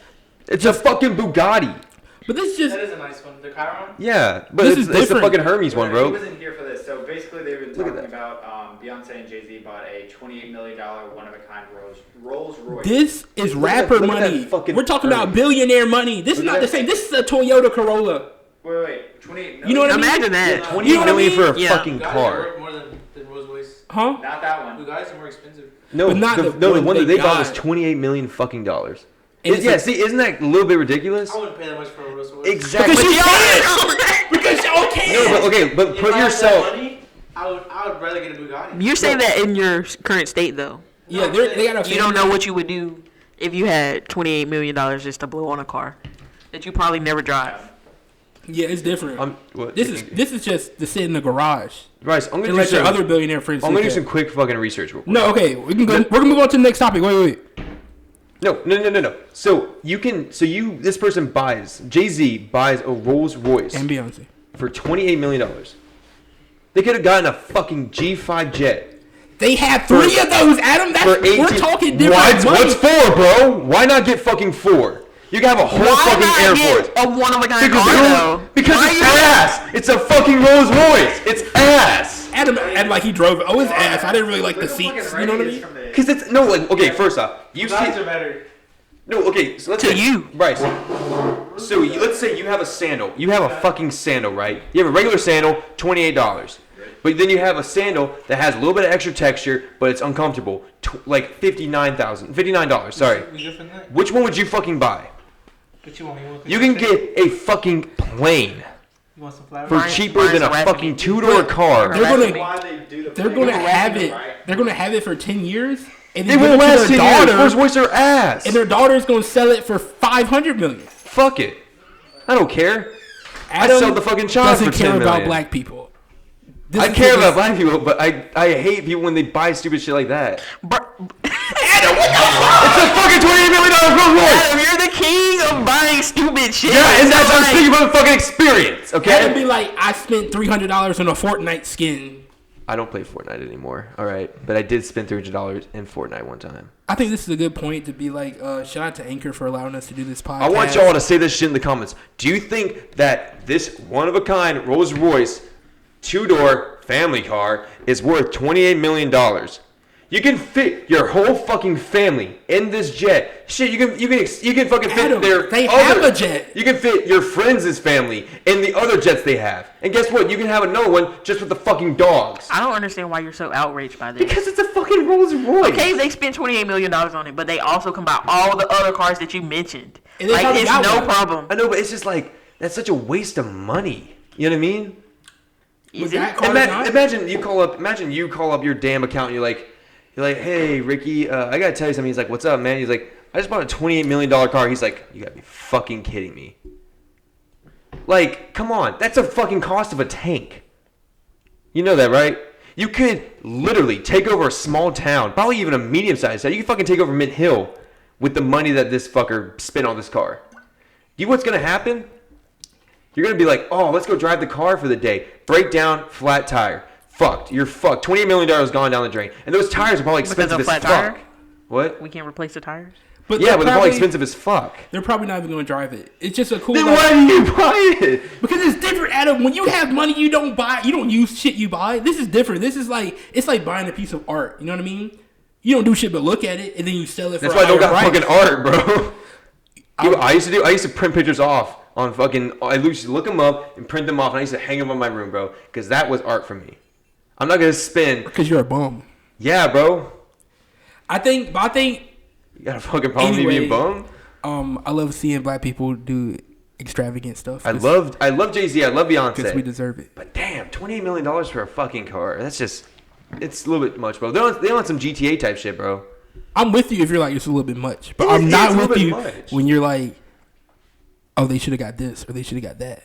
It's a fucking Bugatti. But this is just. That is a nice one. The Chiron? Yeah, but This it's is the different. fucking Hermes one, He bro. wasn't here for this. So basically they've been Look at talking that. about Beyonce and Jay-Z bought a $28 million one-of-a-kind Rolls Royce. This is Look at rapper that- look at that money. fucking We're talking about Hermes. billionaire money. This is Look not at the that. same. This is a Toyota Corolla. Wait, 28 million? You know what I mean? Imagine that. $28 You know what I million mean? for a Yeah. fucking Bugattis car. are worth more than Rolls Royce. Huh? Not that one. Bugattis are more expensive. No, But not the the one one that they they bought was got. $28 million fucking dollars. And it's Yeah, a- see, isn't that a little bit ridiculous? I wouldn't pay that much for a Rolls Royce. Exactly. Because you can. Because y'all can. No, but okay, but If put I had that yourself. money, I would rather get a Bugatti. You're saying that in your current state, though. Yeah, they got a. You don't know what you would do if you had $28 million just to blow on a car that you probably never drive. Yeah, it's different. What? This is just to sit in the garage. Bryce, I'm gonna do Unless your some. other billionaire friends. I'm gonna do do some that. quick fucking research real quick. No, okay, we can go. We're gonna move on to the next topic. Wait. No. So this person buys, Jay-Z buys a Rolls Royce And Beyonce. for $28 million. They could have gotten a fucking G5 jet They have 3 of those, Adam. for 18. We're talking different money. What's 4, bro? Why not get fucking 4? You can have a whole fucking Air Force. A one-of-a-kind car, though? Because Why it's you- ass. It's a fucking Rolls Royce. It's ass. Adam, and like he drove it. Oh, his ass. I didn't really like the Look how seats. fucking You know what I ready it mean? is from the- Because it's no, like, okay. First off, you see, Bugattis are better. no, okay. So let's To say, you. Bryce. So let's say you have a sandal. You have a fucking sandal, right? You have a regular sandal, $28. But then you have a sandal that has a little bit of extra texture, but it's uncomfortable. Like $59. Sorry. We good for that? Which one would you fucking buy? What you want? You can get a fucking plane You want some flowers? for Brian's cheaper than a harassing fucking me. 2-door car. They're gonna. Why they do the They're plane. gonna have it. Right? They're gonna have it for 10 years, and They then won't give it last to 10 their years. daughter, Rolls Royce are ass. and their daughter is gonna sell it for $500 million. Fuck it. I don't care. Adam sell the fucking child doesn't for care $10 about million. black people. This I is care what about this- black people, but I hate people when they buy stupid shit like that. It's a fucking $28 million Rolls Royce. Adam, you're the king of buying stupid shit. Yeah, and that's It's what I'm like- speaking about the fucking experience, Adam okay? be like, I spent $300 on a Fortnite skin. I don't play Fortnite anymore, alright? But I did spend $300 in Fortnite one time. I think this is a good point to be like, shout out to Anchor for allowing us to do this podcast. I want y'all to say this shit in the comments. Do you think that this one-of-a-kind Rolls Royce 2-door family car is worth $28 million? You can fit your whole fucking family in this jet. Shit, you can fucking fit Adam, their they other, have a jet. You can fit your friends' family in the other jets they have. And guess what? You can have another one just with the fucking dogs. I don't understand why you're so outraged by this. Because it's a fucking Rolls Royce. Okay, they spent $28 million on it, but they also can buy all the other cars that you mentioned. And they Like, probably it's got no one. problem. I know, but it's just like, that's such a waste of money. You know what I mean? Is that it? car not? Imagine you call up your damn account and you're like, hey, Ricky, I gotta tell you something. He's like, what's up, man? He's like, I just bought a $28 million car. He's like, you gotta be fucking kidding me. Like, come on. That's a fucking cost of a tank. You know that, right? You could literally take over a small town, probably even a medium-sized town. You could fucking take over Mid-Hill with the money that this fucker spent on this car. You know what's gonna happen? You're gonna be like, oh, let's go drive the car for the day. Break down, flat tire. Fucked. You're fucked. $28 million gone down the drain. And those tires are probably expensive as flat fuck. tire? What? We can't replace the tires? But Yeah, but they're probably expensive as fuck. They're probably not even going to drive it. It's just a cool. Then like- why do you buy it? Because it's different, Adam. When you have money, you don't buy. You don't use shit you buy. This is different. This is like it's like buying a piece of art. You know what I mean? You don't do shit but look at it and then you sell it for. That's why I don't got price. fucking art, bro. I used to print pictures off on fucking. I used to look them up and print them off, and I used to hang them on my room, bro, because that was art for me. I'm not gonna spend. Because you're a bum. Yeah, bro. I think. You got a fucking problem with me being bum? I love seeing black people do extravagant stuff. I love Jay-Z. I love Beyonce. Because we deserve it. But damn, $28 million for a fucking car. That's just, it's a little bit much, bro. They want some GTA type shit, bro. I'm with you if you're like, it's a little bit much. But It is- I'm not it's a little with bit you much. when you're like, oh, they should have got this or they should have got that.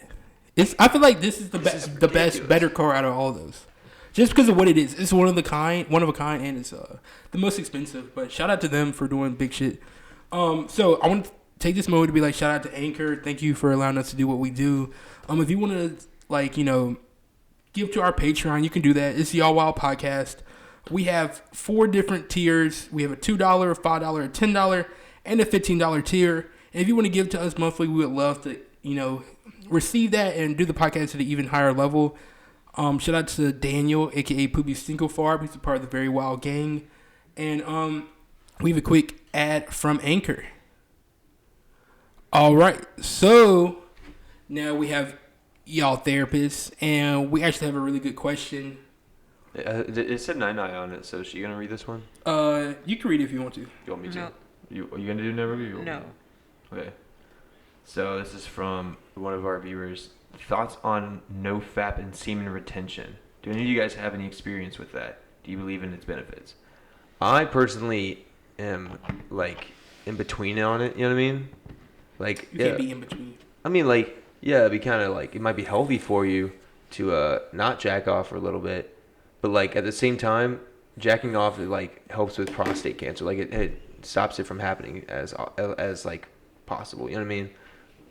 I feel like this is the best, better car out of all of those. Just because of what it is. It's one of a kind, and it's the most expensive. But shout out to them for doing big shit. So I want to take this moment to be like, shout out to Anchor. Thank you for allowing us to do what we do. If you want to, like, you know, give to our Patreon, you can do that. It's the Yall Wild Podcast. We have 4 different tiers. We have a $2, a $5, a $10, and a $15 tier. And if you want to give to us monthly, we would love to, you know, receive that and do the podcast at an even higher level. Shout out to Daniel, aka Poopy Stinklefarb. He's a part of the Very Wild Gang. And we have a quick ad from Anchor. All right, so now we have y'all therapists, and we actually have a really good question. It said Nyny on it, so is she gonna read this one? You can read it if you want to. You want me to? No. Are you gonna do no review? No. Okay. So this is from one of our viewers. Thoughts on no-fap and semen retention. Do any of you guys have any experience with that? Do you believe in its benefits? I personally am like in between on it. You know what I mean? Like You can't be in between. I mean, like, yeah, it'd be kind of like, it might be healthy for you to not jack off for a little bit, but like at the same time, jacking off it like helps with prostate cancer. Like it stops it from happening as like possible. You know what I mean?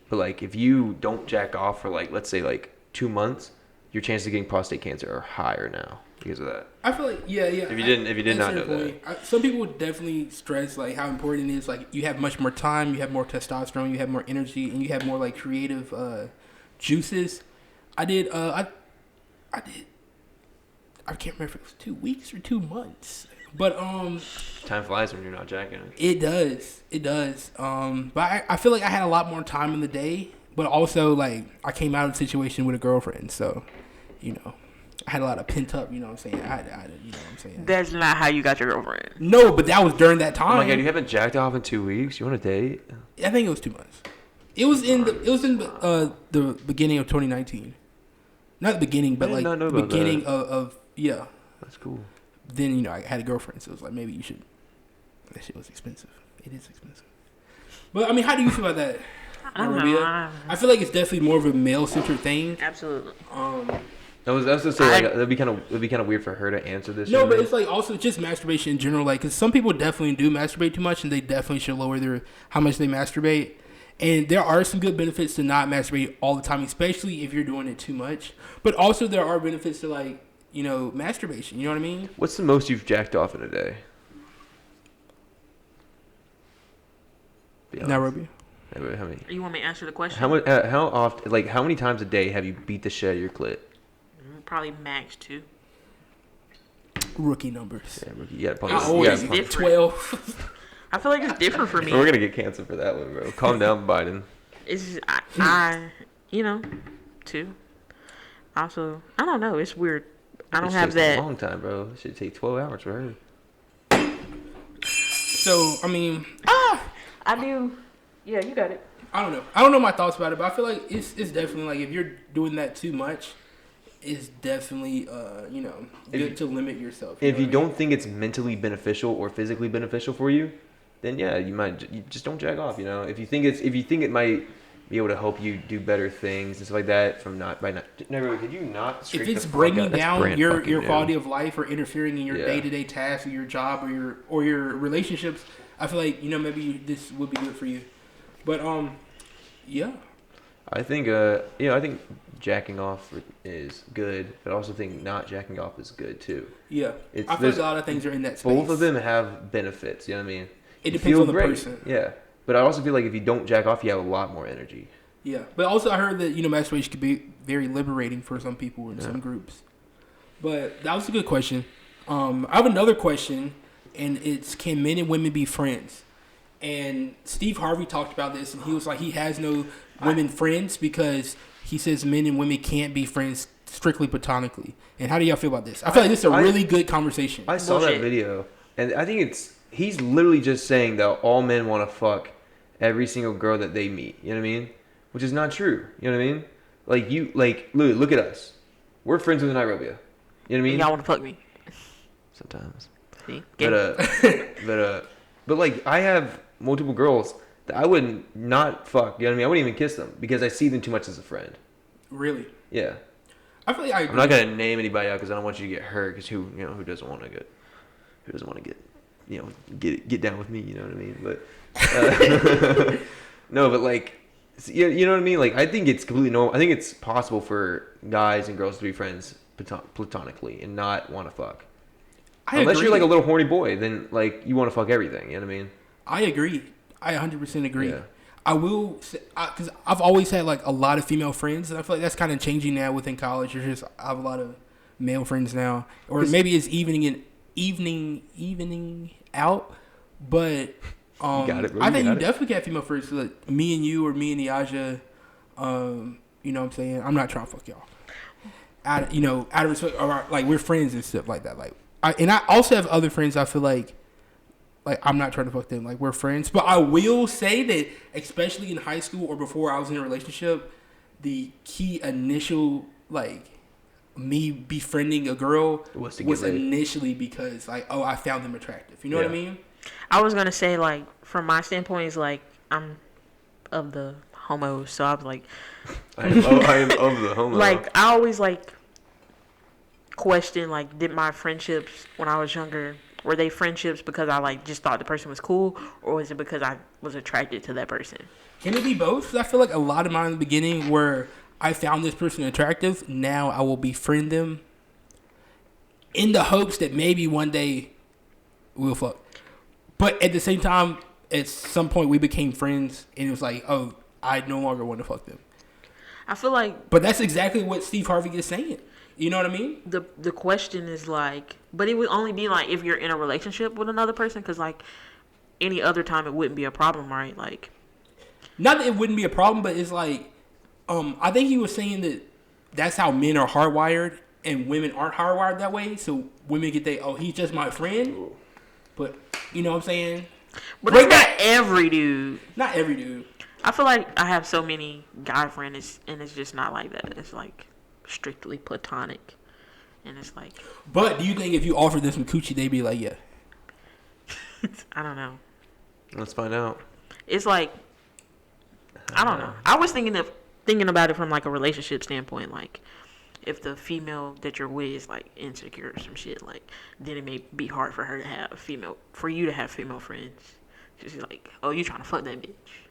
But like if you don't jack off for like, let's say like 2 months, your chances of getting prostate cancer are higher now because of that. I feel like yeah. If you did not know that. Some people would definitely stress like how important it is. Like you have much more time, you have more testosterone, you have more energy, and you have more like creative juices. I can't remember if it was 2 weeks or 2 months, but Time flies when you're not jacking it. It does. But I feel like I had a lot more time in the day, but also like I came out of the situation with a girlfriend, so you know. I had a lot of pent up, you know what I'm saying? I had, you know what I'm saying? That's not how you got your girlfriend. No, but that was during that time. Oh my god, you haven't jacked off in 2 weeks? You want a date? I think it was 2 months. It was in the beginning of 2019. Not the beginning, but I did like not know the about beginning that. of yeah. That's cool. Then you know I had a girlfriend, so it was like maybe you should. That shit was expensive. It is expensive. But I mean, how do you feel about that? I don't know. I feel like it's definitely more of a male centered thing. Absolutely. I was gonna say like it'd be kind of weird for her to answer this. No, but it's like also just masturbation in general. Like, cause some people definitely do masturbate too much, and they definitely should lower how much they masturbate. And there are some good benefits to not masturbate all the time, especially if you're doing it too much. But also there are benefits to like, you know, masturbation. You know what I mean? What's the most you've jacked off in a day? Nairobi. How many? You want me to answer the question? How often? Like how many times a day have you beat the shit out of your clit? Probably max 2. rookie numbers. Yeah, rookie. You gotta pump I this. Oh, You always gotta pump. 12. I feel like it's different for me. We're gonna get canceled for that one, bro. Calm down, Biden. It's just, I you know, too. Also, I don't know. It's weird. I don't It have takes that. a long time, bro. It should take 12 hours for her. So, I mean, I do. Yeah, you got it. I don't know. I don't know my thoughts about it, but I feel like it's definitely like if you're doing that too much, it's definitely good to limit yourself. If you know what I mean? don't think it's mentally beneficial or physically beneficial for you, then yeah, you just don't jack off. You know, if you think it might be able to help you do better things and stuff like that never could you not? If straight it's the fuck bringing out? That's down brand your fucking new. quality of life or interfering in your Yeah. day-to-day tasks or your job or your relationships, I feel like maybe this would be good for you. But yeah. I think I think jacking off is good, but I also think not jacking off is good too. Yeah, It's- I feel like there's- a lot of things are in that space. Both of them have benefits. You know what I mean? It You depends feel on the great. person. Yeah, but I also feel like if you don't jack off, you have a lot more energy. Yeah, but also I heard that masturbation can be very liberating for some people in some groups. But that was a good question. I have another question, and it's can men and women be friends? And Steve Harvey talked about this, and he was like he has no women friends because he says men and women can't be friends strictly platonically. And how do y'all feel about this? I feel like this is a really good conversation. I saw that Bullshit. video, and I think he's literally just saying that all men want to fuck every single girl that they meet. You know what I mean? Which is not true. You know what I mean? Look at us. We're friends with Nairobi. You know what I mean? Y'all want to fuck me? Sometimes. See? But like I have multiple girls that I wouldn't not fuck. You know what I mean? I wouldn't even kiss them because I see them too much as a friend. Really, Yeah. I feel like I agree. I'm not gonna name anybody out because I don't want you to get hurt. Because who doesn't want to get down with me? You know what I mean? But no, but like, you know what I mean? Like I think it's completely normal. I think it's possible for guys and girls to be friends platonically and not want to fuck. Unless agree. you're like a little horny boy, then like you want to fuck everything. You know what I mean? I agree. I 100% agree. Yeah. I will say, because I've always had like a lot of female friends, and I feel like that's kind of changing now within college. There's just I have a lot of male friends now, or maybe it's evening out. But got it, bro. I think You you got it. definitely got female friends. Like me and you, or me and Niaja. You know what I'm saying? I'm not trying to fuck y'all. Out of respect, or like we're friends and stuff like that. Like I also have other friends. I feel like I'm not trying to fuck them. Like we're friends, but I will say that especially in high school or before I was in a relationship, the key initial me befriending a girl Was to was get laid. initially because I found them attractive. You know what I Yeah. mean? I was gonna say from my standpoint, is I'm of the homos, so I was like, I am of the homo. I always question did my friendships when I was younger, were they friendships because I just thought the person was cool, or was it because I was attracted to that person? Can it be both? 'Cause I feel like a lot of mine in the beginning were I found this person attractive. Now I will befriend them in the hopes that maybe one day we'll fuck. But at the same time, at some point we became friends, and it was like, oh, I no longer want to fuck them. I feel like But that's exactly what Steve Harvey is saying. You know what I mean? the question is but it would only be if you're in a relationship with another person, because any other time it wouldn't be a problem, right? Not that it wouldn't be a problem, but it's I think he was saying that that's how men are hardwired, and women aren't hardwired that way. So women get he's just my friend. But you know what I'm saying? But Break it's not that- every dude. Not every dude. I feel like I have so many guy friends, and it's just not like that. It's strictly platonic, and it's But do you think if you offered them some coochie, they'd be like, yeah? I don't know. Let's find out. It's I don't know. I was thinking about it from a relationship standpoint. If the female that you're with is insecure or some shit, then it may be hard for her to have you to have female friends. She's oh, you trying to fuck that bitch,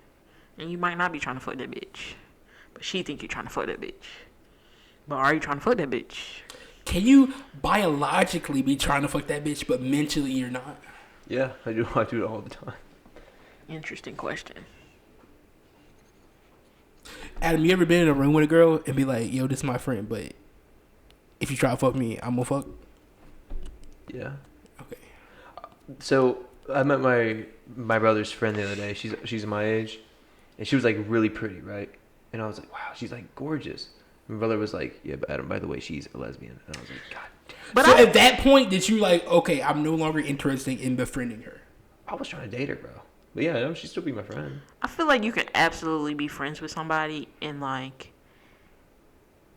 and you might not be trying to fuck that bitch, but she think you're trying to fuck that bitch. But are you trying to fuck that bitch? Can you biologically be trying to fuck that bitch, but mentally you're not? Yeah, I do it all the time. Interesting question. Adam, you ever been in a room with a girl and be like, yo, this is my friend, but if you try to fuck me, I'm gonna fuck? Yeah. Okay. So I met my brother's friend the other day. She's my age, and she was like really pretty, right? And I was like, wow, she's like gorgeous. My brother was like, yeah, but Adam, by the way, she's a lesbian. And I was like, God damn. But so at that point, did you like, okay, I'm no longer interested in befriending her? I was trying to date her, bro. But yeah, no, she'd still be my friend. I feel like you can absolutely be friends with somebody and like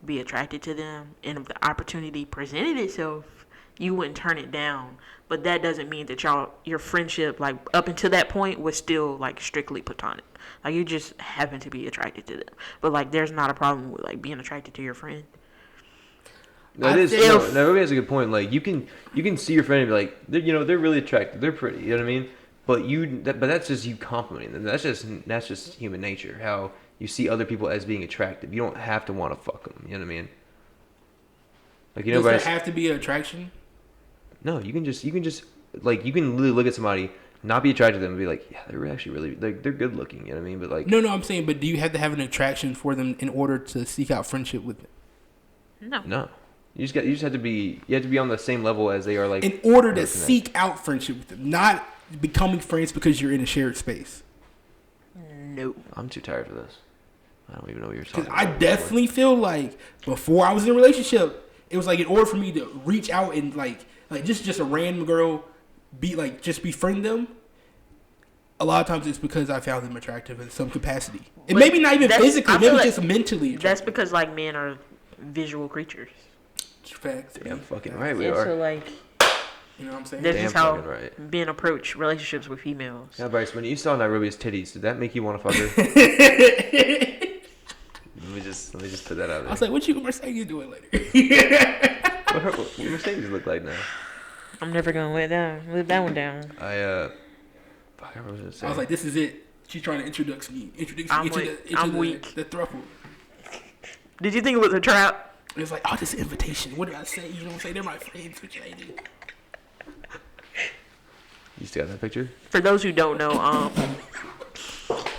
be attracted to them, and if the opportunity presented itself, you wouldn't turn it down. But that doesn't mean that your friendship, like up until that point, was still like strictly platonic. Like you just happen to be attracted to them. But like, there's not a problem with like being attracted to your friend. That really has a good point. Like you can see your friend and be like, they're really attractive, they're pretty. You know what I mean? But that's just you complimenting them. That's just human nature. How you see other people as being attractive. You don't have to want to fuck them. You know what I mean? Like Does there have to be an attraction? No, you can just like you can literally look at somebody, not be attracted to them, and be like, yeah, they're actually really they're good looking. You know what I mean? But like, no, I'm saying, but do you have to have an attraction for them in order to seek out friendship with them? No. You just have to be on the same level as they are. Like in order to seek out friendship with them, not becoming friends because you're in a shared space. No, I'm too tired for this. I don't even know what you're talking about. I definitely feel like before I was in a relationship, it was like in order for me to reach out and like just a random girl, just befriend them. A lot of times it's because I found them attractive in some capacity, and maybe not even physically, maybe just mentally attractive. That's because like men are visual creatures. Facts. Damn fucking right we are. So like, you know what I'm saying? that's just how right. men approach relationships with females. Now, Bryce, when you saw Nairobi's titties, did that make you want to fuck her? let me just put that out there. I was like, what you and Mercedes doing later? what Mercedes look like now? I'm never gonna live that one down. I was gonna say. I was like, this is it. She's trying to introduce me into the throuple. Did you think it was a trap? It was like, oh, this is an invitation. What did I say? You know what I'm saying? They're my friends. What should I do? You still got that picture? For those who don't know,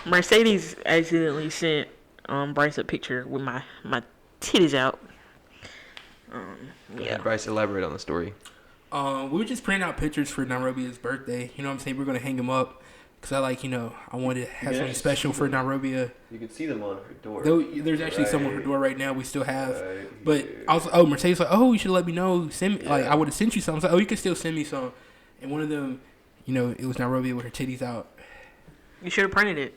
Mercedes accidentally sent Bryce a picture with my titties out. Yeah. Bryce, elaborate on the story. We were just printing out pictures for Nairobi's birthday. You know what I'm saying? We're going to hang them up. Because I wanted to have something special for Nairobi. You can see them on her door. There's actually some on her door right now. We still have. But I was Mercedes was like, oh, you should let me know. Send me, like, I would have sent you some. I was like, oh, you can still send me some. And one of them, it was Nairobi with her titties out. You should have printed it.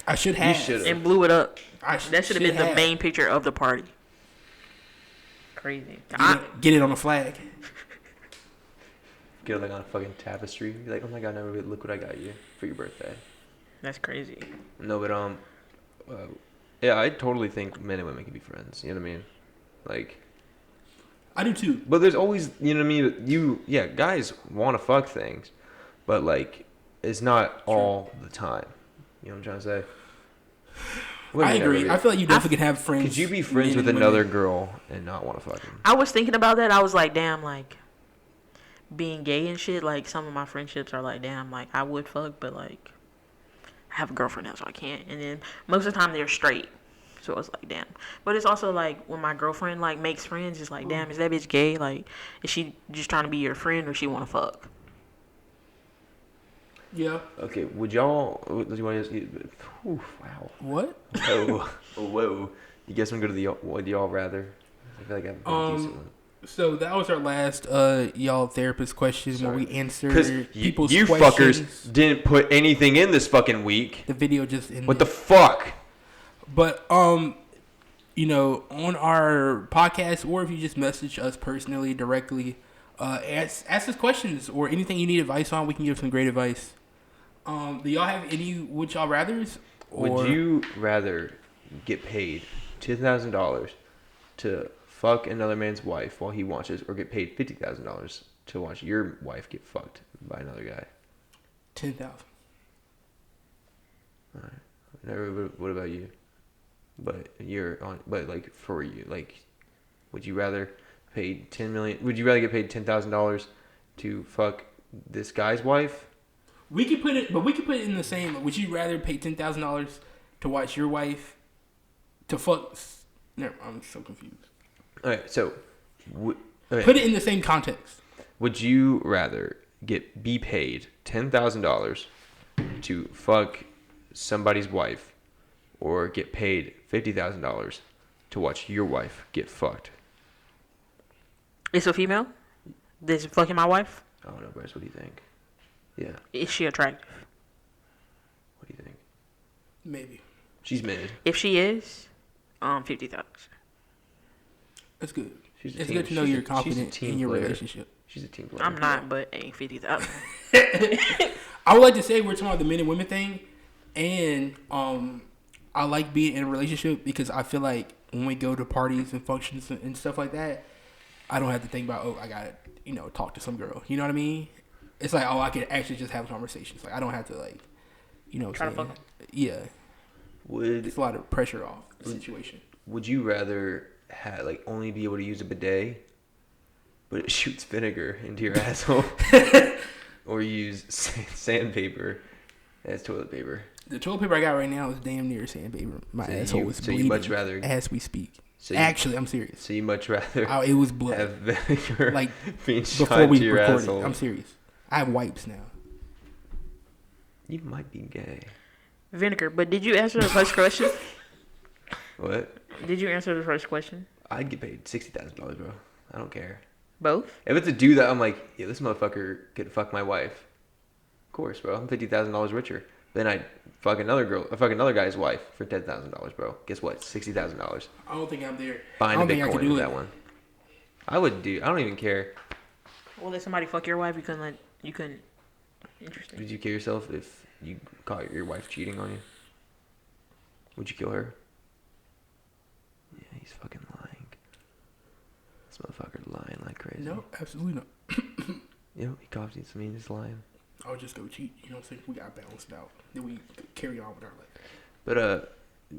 I should have. You should have. And blew it up. That should have been the main picture of the party. Crazy. Get it on a flag. Get it like on a fucking tapestry. Be like, oh my god, Nairobi, look what I got you for your birthday. That's crazy. No, but yeah, I totally think men and women can be friends. You know what I mean? Like, I do too. But there's always, you know what I mean? Guys want to fuck things, but like, it's not all the time. You know what I'm trying to say? I agree. I feel like you definitely can have friends. Could you be friends with another girl and not want to fuck him? I was thinking about that. I was like, damn, like, being gay and shit, like, some of my friendships are like, damn, like, I would fuck, but, like, I have a girlfriend now, so I can't. And then most of the time they're straight. So it's like, damn. But it's also like, when my girlfriend, like, makes friends, it's like, damn, is that bitch gay? Like, is she just trying to be your friend or she want to fuck? Yeah. Okay, would y'all... Do you want to... Wow. What? Whoa. You guys want to go to the... Would y'all rather? I feel like I have a decent one. So that was our last y'all therapist question where we answered people's questions. You fuckers didn't put anything in this fucking week. The video just ended. What the fuck? But on our podcast, or if you just message us personally directly, ask us questions or anything you need advice on. We can give some great advice. Do y'all have any would y'all rathers? Would you rather get paid $10,000 to fuck another man's wife while he watches, or get paid $50,000 to watch your wife get fucked by another guy? 10,000. All right. What about you? But like for you, like, would you rather pay $10 million? Would you rather get paid $10,000 to fuck this guy's wife? We could put it in the same. Would you rather pay $10,000 to watch your wife to fuck? I'm so confused. All right, so put it in the same context. Would you rather be paid $10,000 to fuck somebody's wife, or get paid $50,000 to watch your wife get fucked? It's a female that's fucking my wife. I don't know, Bryce. What do you think? Yeah. Is she attractive? What do you think? Maybe. She's mid. If she is, 50,000. That's good. She's a It's team- good to know she's a- you're she's a confident team in your player. relationship. She's a team player. I'm not, but 50,000. I would like to say we're talking about the men and women thing, and I like being in a relationship because I feel like when we go to parties and functions and stuff like that, I don't have to think about, I gotta, talk to some girl. You know what I mean? It's like, I can actually just have conversations. Like, I don't have to, like, Try to fuck 'em. Yeah. Would It's a lot of pressure off the situation. Would you rather only be able to use a bidet, but it shoots vinegar into your asshole, or use sandpaper as toilet paper? The toilet paper I got right now is damn near sandpaper. My asshole is bleeding much rather as we speak. Actually, I'm serious. So you much rather It was blood. have vinegar Like, being before shot we into your recorded. asshole? I'm serious. I have wipes now. You might be gay. Vinegar. But did you answer the first question? What? Did you answer the first question? I'd get paid $60,000, bro. I don't care. Both? If it's a dude that I'm like, yeah, this motherfucker could fuck my wife. Of course, bro. I'm $50,000 richer. Then I'd fuck another guy's wife for $10,000, bro. Guess what? $60,000. I don't think I'm there. Buying I a don't think I Bitcoin can do with it. that one. I would do. I don't even care. Well, let somebody fuck your wife. You couldn't. Interesting. Would you kill yourself if you caught your wife cheating on you? Would you kill her? Yeah, he's fucking lying. This motherfucker lying like crazy. No, absolutely not. He copies it to me. He's lying. I would just go cheat. You know what I'm saying? We got balanced out. Then we carry on with our life. But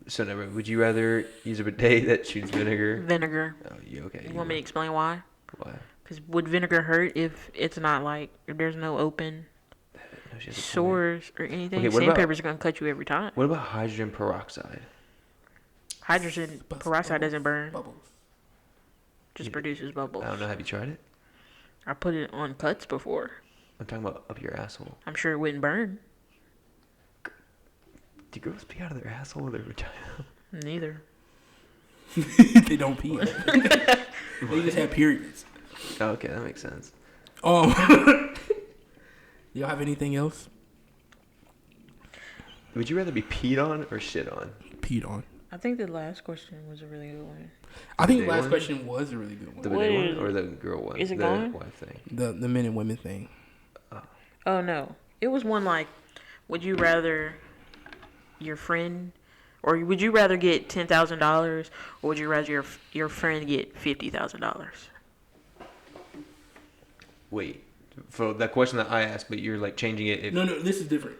so never. Would you rather use a bidet that shoots vinegar? Vinegar. Oh, you okay? You want me to explain why? Why? Because would vinegar hurt if it's not like, if there's no open No, she has a point. sores or anything? Okay, what about- Sandpaper's going to cut you every time. What about hydrogen peroxide? Hydrogen peroxide doesn't burn. Bubbles. Just produces bubbles. I don't know. Have you tried it? I put it on cuts before. I'm talking about up your asshole. I'm sure it wouldn't burn. Do girls pee out of their asshole or their vagina? Neither. They don't pee. They just have periods. Oh, okay, that makes sense. Y'all have anything else? Would you rather be peed on or shit on? Peed on. I think the last question was a really good one. I think the bidet last one? question was a really good one. The What bidet is- one or the girl one? is it the gone? wife thing. The men and women thing. Oh, no. It was one like, would you rather your friend, or would you rather get $10,000, or would you rather your friend get $50,000? Wait, for that question that I asked, but you're like changing it. No, this is different.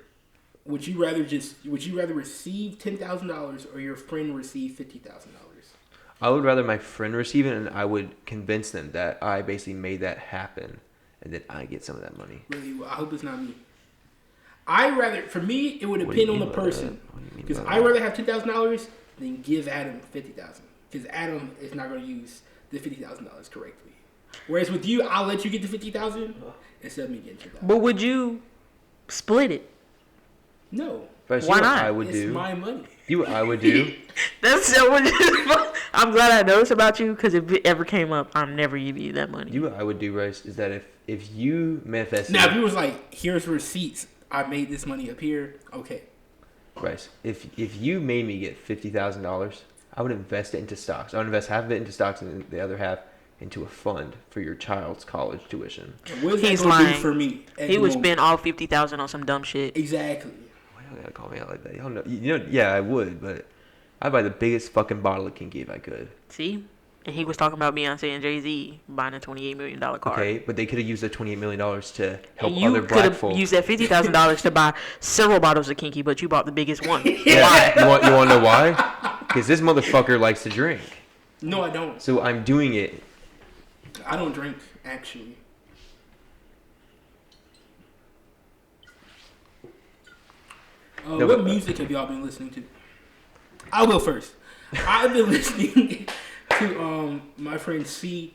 Would you rather receive $10,000 or your friend receive $50,000? I would rather my friend receive it, and I would convince them that I basically made that happen, and then I get some of that money. Really, well, I hope it's not me. For me, it would What do you depend on mean the by person. that? What do you mean Because by I'd that? rather have $10,000 than give Adam $50,000. Because Adam is not going to use the $50,000 correctly. Whereas with you, I'll let you get the $50,000 instead of me getting $10,000. But would you split it? No, But see Why what not? I would it's do. my money. You, what I would do. That's so much. I'm glad I know this about you, because if it ever came up, I'm never giving you that money. You, what I would do, Bryce, is that if you manifest. Now, if you was like, here's receipts, I made this money up here, okay. Bryce, if you made me get $50,000, I would invest it into stocks. I would invest half of it into stocks and the other half into a fund for your child's college tuition. And what is that He's gonna do lying. for me? at He the would moment? spend all $50,000 on some dumb shit. Exactly. Why y'all gotta call me out like that? Y'all know, yeah, I would, but I'd buy the biggest fucking bottle of Kinky if I could. See? And he was talking about Beyonce and Jay-Z buying a $28 million car. Okay, but they could have used the $28 million to help And you other could black have folk. used that $50,000 to buy several bottles of Kinky, but you bought the biggest one. Yeah, you want to know why? Because this motherfucker likes to drink. No, I don't. So I'm doing it. I don't drink, actually. No, What but- music have y'all been listening to? I'll go first. I've been listening to my friend C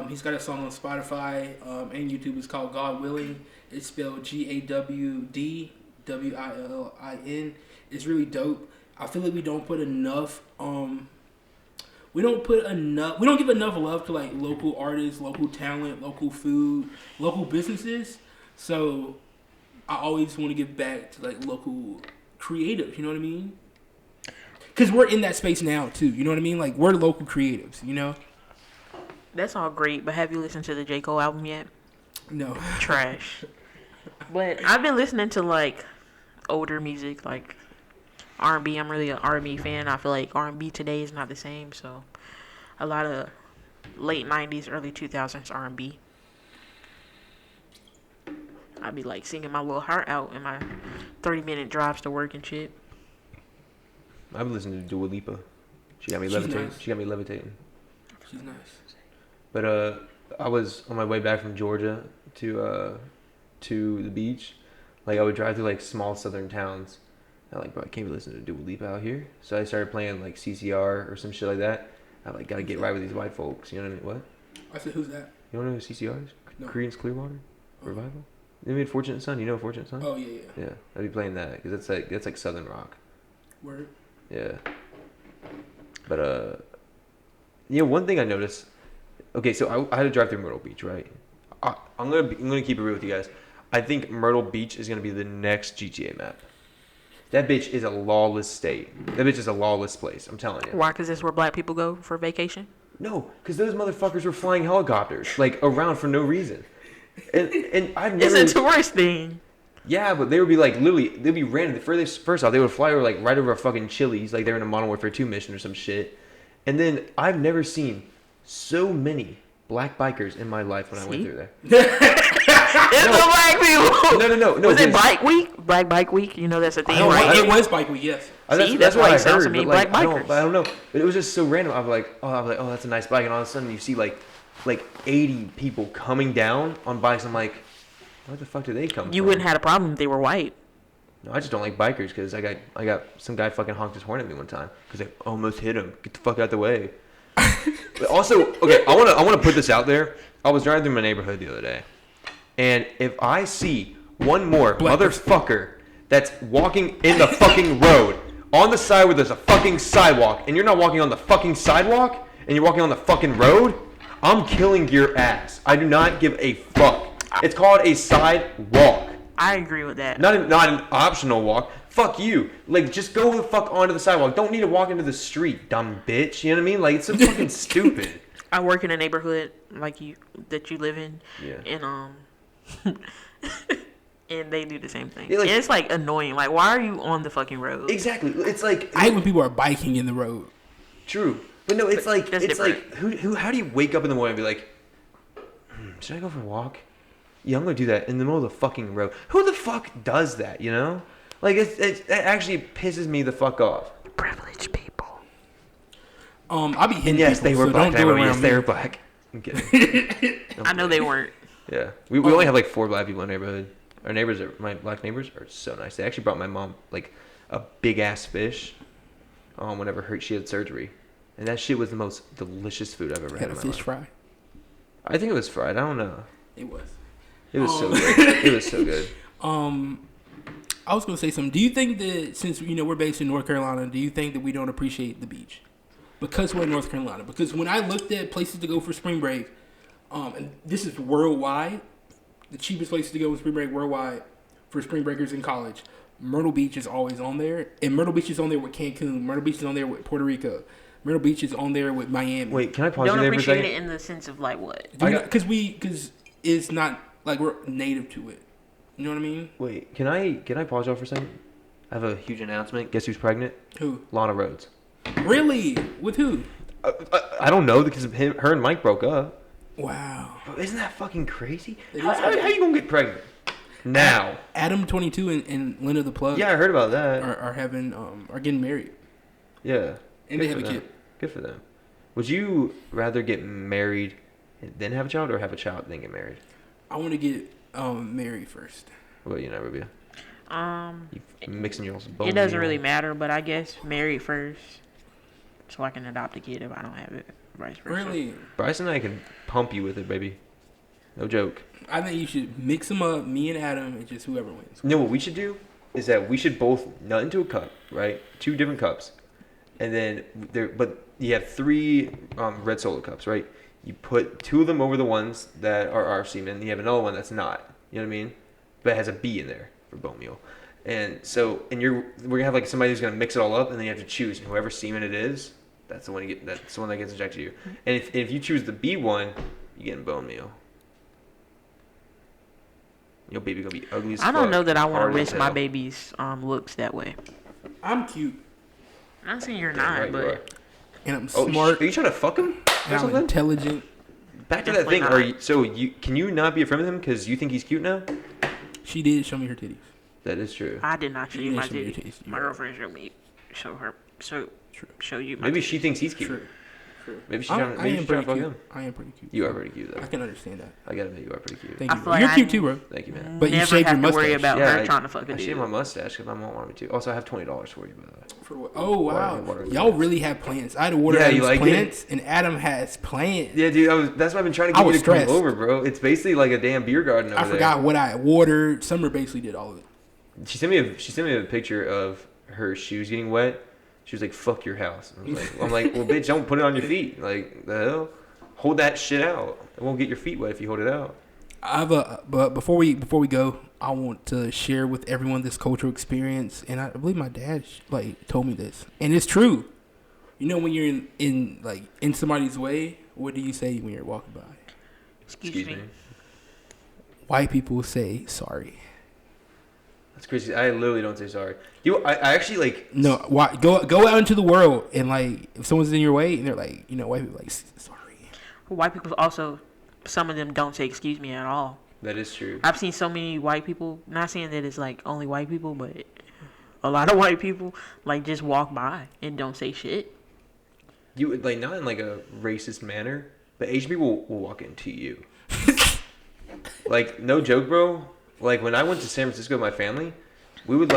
He's got a song on Spotify and YouTube. It's called God Willing. It's spelled GAWDWILLIN. It's really dope. I feel like we don't put enough. We don't give enough love to like local artists, local talent, local food, local businesses. So I always want to give back to like local creatives. You know what I mean? Because we're in that space now too. You know what I mean? Like we're local creatives. You know. That's all great, but have you listened to the J. Cole album yet? No. Trash. But I've been listening to like older music, like R&B. I'm really an R&B fan. I feel like R&B today is not the same. So a lot of late 90s, early 2000s R&B. I'd be like singing my little heart out in my 30-minute drives to work and shit. I've been listening to Dua Lipa. She got me She's levitating. nice. She got me levitating. She's nice. But I was on my way back from Georgia to the beach. Like I would drive through like small southern towns. I'm like, bro, I can't be listening to Dua Lipa out here. So I started playing like CCR or some shit like that. I like gotta get right with these white folks. You know what I mean? What? I said, who's that? You don't know who CCR is? No. Creedence Clearwater Revival. They made Fortunate Son. You know Fortunate Son? Oh yeah. Yeah, I'd be playing that because that's like southern rock. Word. Yeah. But one thing I noticed. Okay, so I had to drive through Myrtle Beach, right? I'm gonna keep it real with you guys. I think Myrtle Beach is gonna be the next GTA map. That bitch is a lawless state. That bitch is a lawless place. I'm telling you. Why? Because that's where black people go for vacation? No, because those motherfuckers were flying helicopters like around for no reason. And I've never. It's a tourist thing. Yeah, but they would be like literally, they'd be random. First off, they would fly over like right over a fucking Chili's, like they're in a Modern Warfare 2 mission or some shit. And then I've never seen so many black bikers in my life when I went through there. It's the black people. No. Was it Bike Week? Black Bike Week? You know that's a thing, right? It was Bike Week, yes. That's what why I it sounds heard. to me But like, black bikers. I don't know. But it was just so random. I was like, oh, that's a nice bike, and all of a sudden you see like 80 people coming down on bikes. I'm like, where the fuck did they come from? You wouldn't have a problem if they were white. No, I just don't like bikers because I got some guy fucking honked his horn at me one time because I almost hit him. Get the fuck out the way. But also, okay, I want to put this out there. I was driving through my neighborhood the other day, and if I see one more motherfucker that's walking in the fucking road on the side where there's a fucking sidewalk, and you're not walking on the fucking sidewalk, and you're walking on the fucking road, I'm killing your ass. I do not give a fuck. It's called a sidewalk. I agree with that. Not an optional walk. Fuck you. Like, just go the fuck onto the sidewalk. Don't need to walk into the street, dumb bitch. You know what I mean? Like, it's so fucking stupid. I work in a neighborhood like you live in, Yeah. and and they do the same thing. Yeah, like, and it's like annoying. Like, why are you on the fucking road? Exactly. It's like I hate when people are biking in the road. True, but no, it's like that's it's different. like who? How do you wake up in the morning and be like, should I go for a walk? Yeah, I'm gonna do that in the middle of the fucking road. Who the fuck does that? You know, like it actually pisses me the fuck off. Privileged people. I'll be hitting And yes, people, they were so black. don't do it Yes, around they me. were black. I'm kidding. I know they weren't. Yeah, we only have like 4 black people in our neighborhood. Our neighbors my black neighbors are so nice. They actually brought my mom like a big ass fish. Whenever she had surgery, and that shit was the most delicious food I've ever had Had in a my fish life. fry. I think it was fried. I don't know. It was. It was so good. It was so good. I was gonna say something. Do you think that since we're based in North Carolina, do you think that we don't appreciate the beach because we're in North Carolina? Because when I looked at places to go for spring break, and this is worldwide, the cheapest places to go with spring break worldwide for spring breakers in college, Myrtle Beach is always on there, and Myrtle Beach is on there with Cancun. Myrtle Beach is on there with Puerto Rico. Myrtle Beach is on there with Miami. Wait, can I pause you Don't there for a appreciate second? it in the sense of like what? Because it's not like we're native to it. You know what I mean? Wait, can I pause y'all for a second? I have a huge announcement. Guess who's pregnant? Who? Lana Rhodes. Really? With who? I don't know because her and Mike broke up. Wow. But isn't that fucking crazy? It How is you gonna get pregnant now? Adam 22 and Linda the Plug Yeah, I heard about that. are getting married. Yeah. And Good they have for a them. kid. Good for them. Would you rather get married and then have a child, or have a child and then get married? I want to get married first. What about you, Rubia? You mixing your bones. It doesn't really matter, but I guess married first, so I can adopt a kid if I don't have it. vice versa. Really? Bryce and I can pump you with it, baby. No joke. I think you should mix them up, me and Adam, and just whoever wins. You know what we should do is that we should both nut into a cup, right? 2 different cups, and then but you have 3 red Solo cups, right? You put 2 of them over the ones that are our semen. You have another one that's not. You know what I mean? But it has a B in there for bone meal. And so, we're gonna have like somebody who's gonna mix it all up, and then you have to choose. And whoever semen it is, that's the one that's the one that gets injected to you. And if you choose the B one, you get bone meal. Your baby gonna be ugly as fuck. I don't know that I want hard to as risk my hell. baby's looks that way. I'm cute, I'm not saying you're Damn not, right you are. but and I'm Oh, smart, are you trying to fuck him? Or and I'm something? intelligent. Back to that Definitely thing. not. Are you, so you can you not be a friend with him because you think he's cute now? She did show me her titties. That is true. I did not show you Yeah, my show me your titties. titties. My girlfriend showed me, show you my Maybe titties. she thinks he's cute. True. Maybe she's I trying. Maybe am she's trying pretty to fuck cute. him. I am pretty cute. You are pretty cute I though. can understand that. I gotta admit, you are pretty cute. Thank I you. feel like You're I cute too, bro. Thank you, man. But you never shave your have to worry mustache. about Yeah, her trying to fuck a I dude. shave my mustache because my mom wanted me to. Also, I have $20 for you, by the way. For what? Oh wow, Water. y'all really have plans. I had to order Yeah, you Adam's like it? plants, and Adam has plants. Yeah, dude. That's why I've been trying to I get you was to come stressed. over, bro. It's basically like a damn beer garden over I there. forgot what I ordered. Summer basically did all of it. She sent me a picture of her shoes getting wet. She was like, "Fuck your house." I'm like, well, bitch, don't put it on your feet. Like the hell, hold that shit out. It won't get your feet wet if you hold it out. But before we go, I want to share with everyone this cultural experience, and I believe my dad told me this, and it's true. You know, when you're in somebody's way, what do you say when you're walking by? Excuse me. White people say sorry. That's crazy. I literally don't say sorry. I actually like. No, why go out into the world and if someone's in your way and they're like, white people sorry. White people also, some of them don't say excuse me at all. That is true. I've seen so many white people, not saying that it's like only white people, but a lot of white people just walk by and don't say shit. You not in like a racist manner, but Asian people will walk into you. No joke, bro. When I went to San Francisco with my family, we would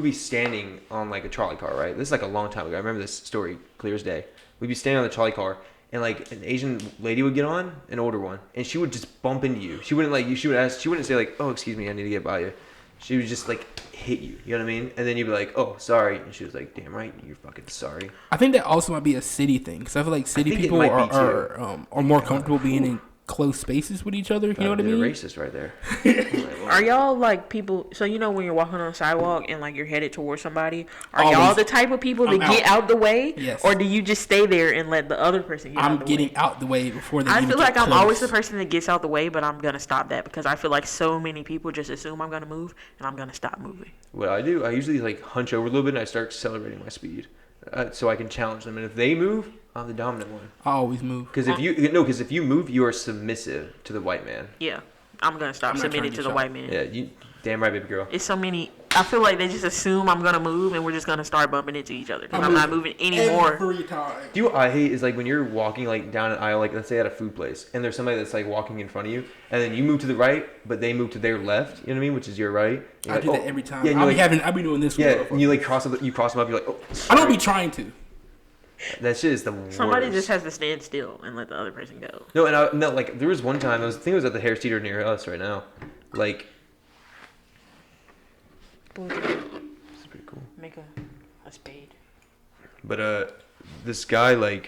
be standing on a trolley car, right? This is a long time ago. I remember this story clear as day. We'd be standing on the trolley car, and an Asian lady would get on and order one, and she would just bump into you. She wouldn't she wouldn't say "Oh, excuse me, I need to get by you." She would just hit you. You know what I mean? And then you'd be like, "Oh, sorry," and she was like, "Damn right, you're fucking sorry." I think that also might be a city thing, because I feel like city think it people might be are more comfortable being in close spaces with each other. You know what I mean? Racist right there. Are y'all people? So when you're walking on a sidewalk and you're headed towards somebody, are Always. y'all the type of people to I'm get out the way? Yes. Or do you just stay there and let the other person get out I'm the getting way? out the way before they I even feel get like I'm close. always the person that gets out the way, but I'm gonna stop that because I feel like so many people just assume I'm gonna move and I'm gonna stop moving. What I do, I usually hunch over a little bit and I start accelerating my speed, so I can challenge them. And if they move, I'm the dominant one. I always move. Because if you move, you are submissive to the white man. Yeah, I'm gonna stop I'm not submitting trying to to the shop. white man. Yeah, you damn right, baby girl. It's so many. I feel like they just assume I'm gonna move and we're just gonna start bumping into each other because I'm I'm not moving anymore. Every time. Do you know what I hate is when you're walking down an aisle, let's say at a food place, and there's somebody that's walking in front of you, and then you move to the right, but they move to their left. You know what I mean? Which is your right. You're I do "Oh." that every time. Yeah, and I'll be doing this. yeah, with and you cross them. You cross them up. You're like, "Oh." I don't sorry. be trying to. That shit is the worst. Somebody just has to stand still and let the other person go. No, and there was one time I think it was at the Harris Theater near us right now. This is pretty cool. Make a spade. But this guy I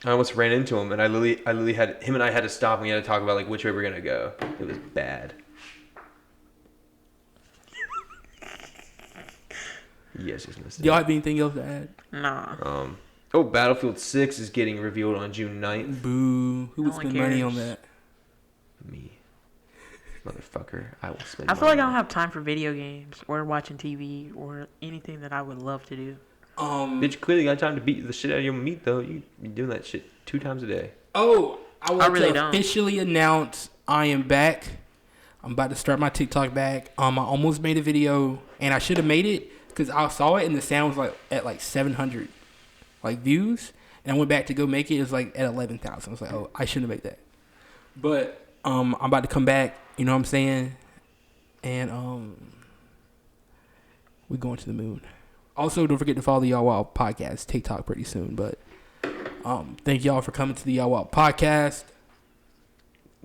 almost ran into him, and I literally had him and I had to stop, and we had to talk about which way we're gonna go. It was bad. Yes, just missed it. Do y'all have anything else to add? Nah. Battlefield 6 is getting revealed on June 9th. Boo. Who No would one spend money on cares. that? Me, motherfucker, I will spend. I feel like I money. don't have time for video games or watching TV or anything that I would love to do. Bitch, clearly got time to beat the shit out of your meat though. You be doing that shit 2 times a day. Oh, I want really to don't. officially announce I am back. I'm about to start my TikTok back. I almost made a video, and I should have made it because I saw it and the sound was at 700 views, and I went back to go make it. It was at 11,000. I was like, oh, I shouldn't have made that. But I'm about to come back. You know what I'm saying? And we're going to the moon. Also, don't forget to follow the Yall Wild Podcast TikTok pretty soon. But Thank y'all for coming to the Yall Wild Podcast.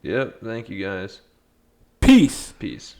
Yep. Thank you guys. Peace. Peace.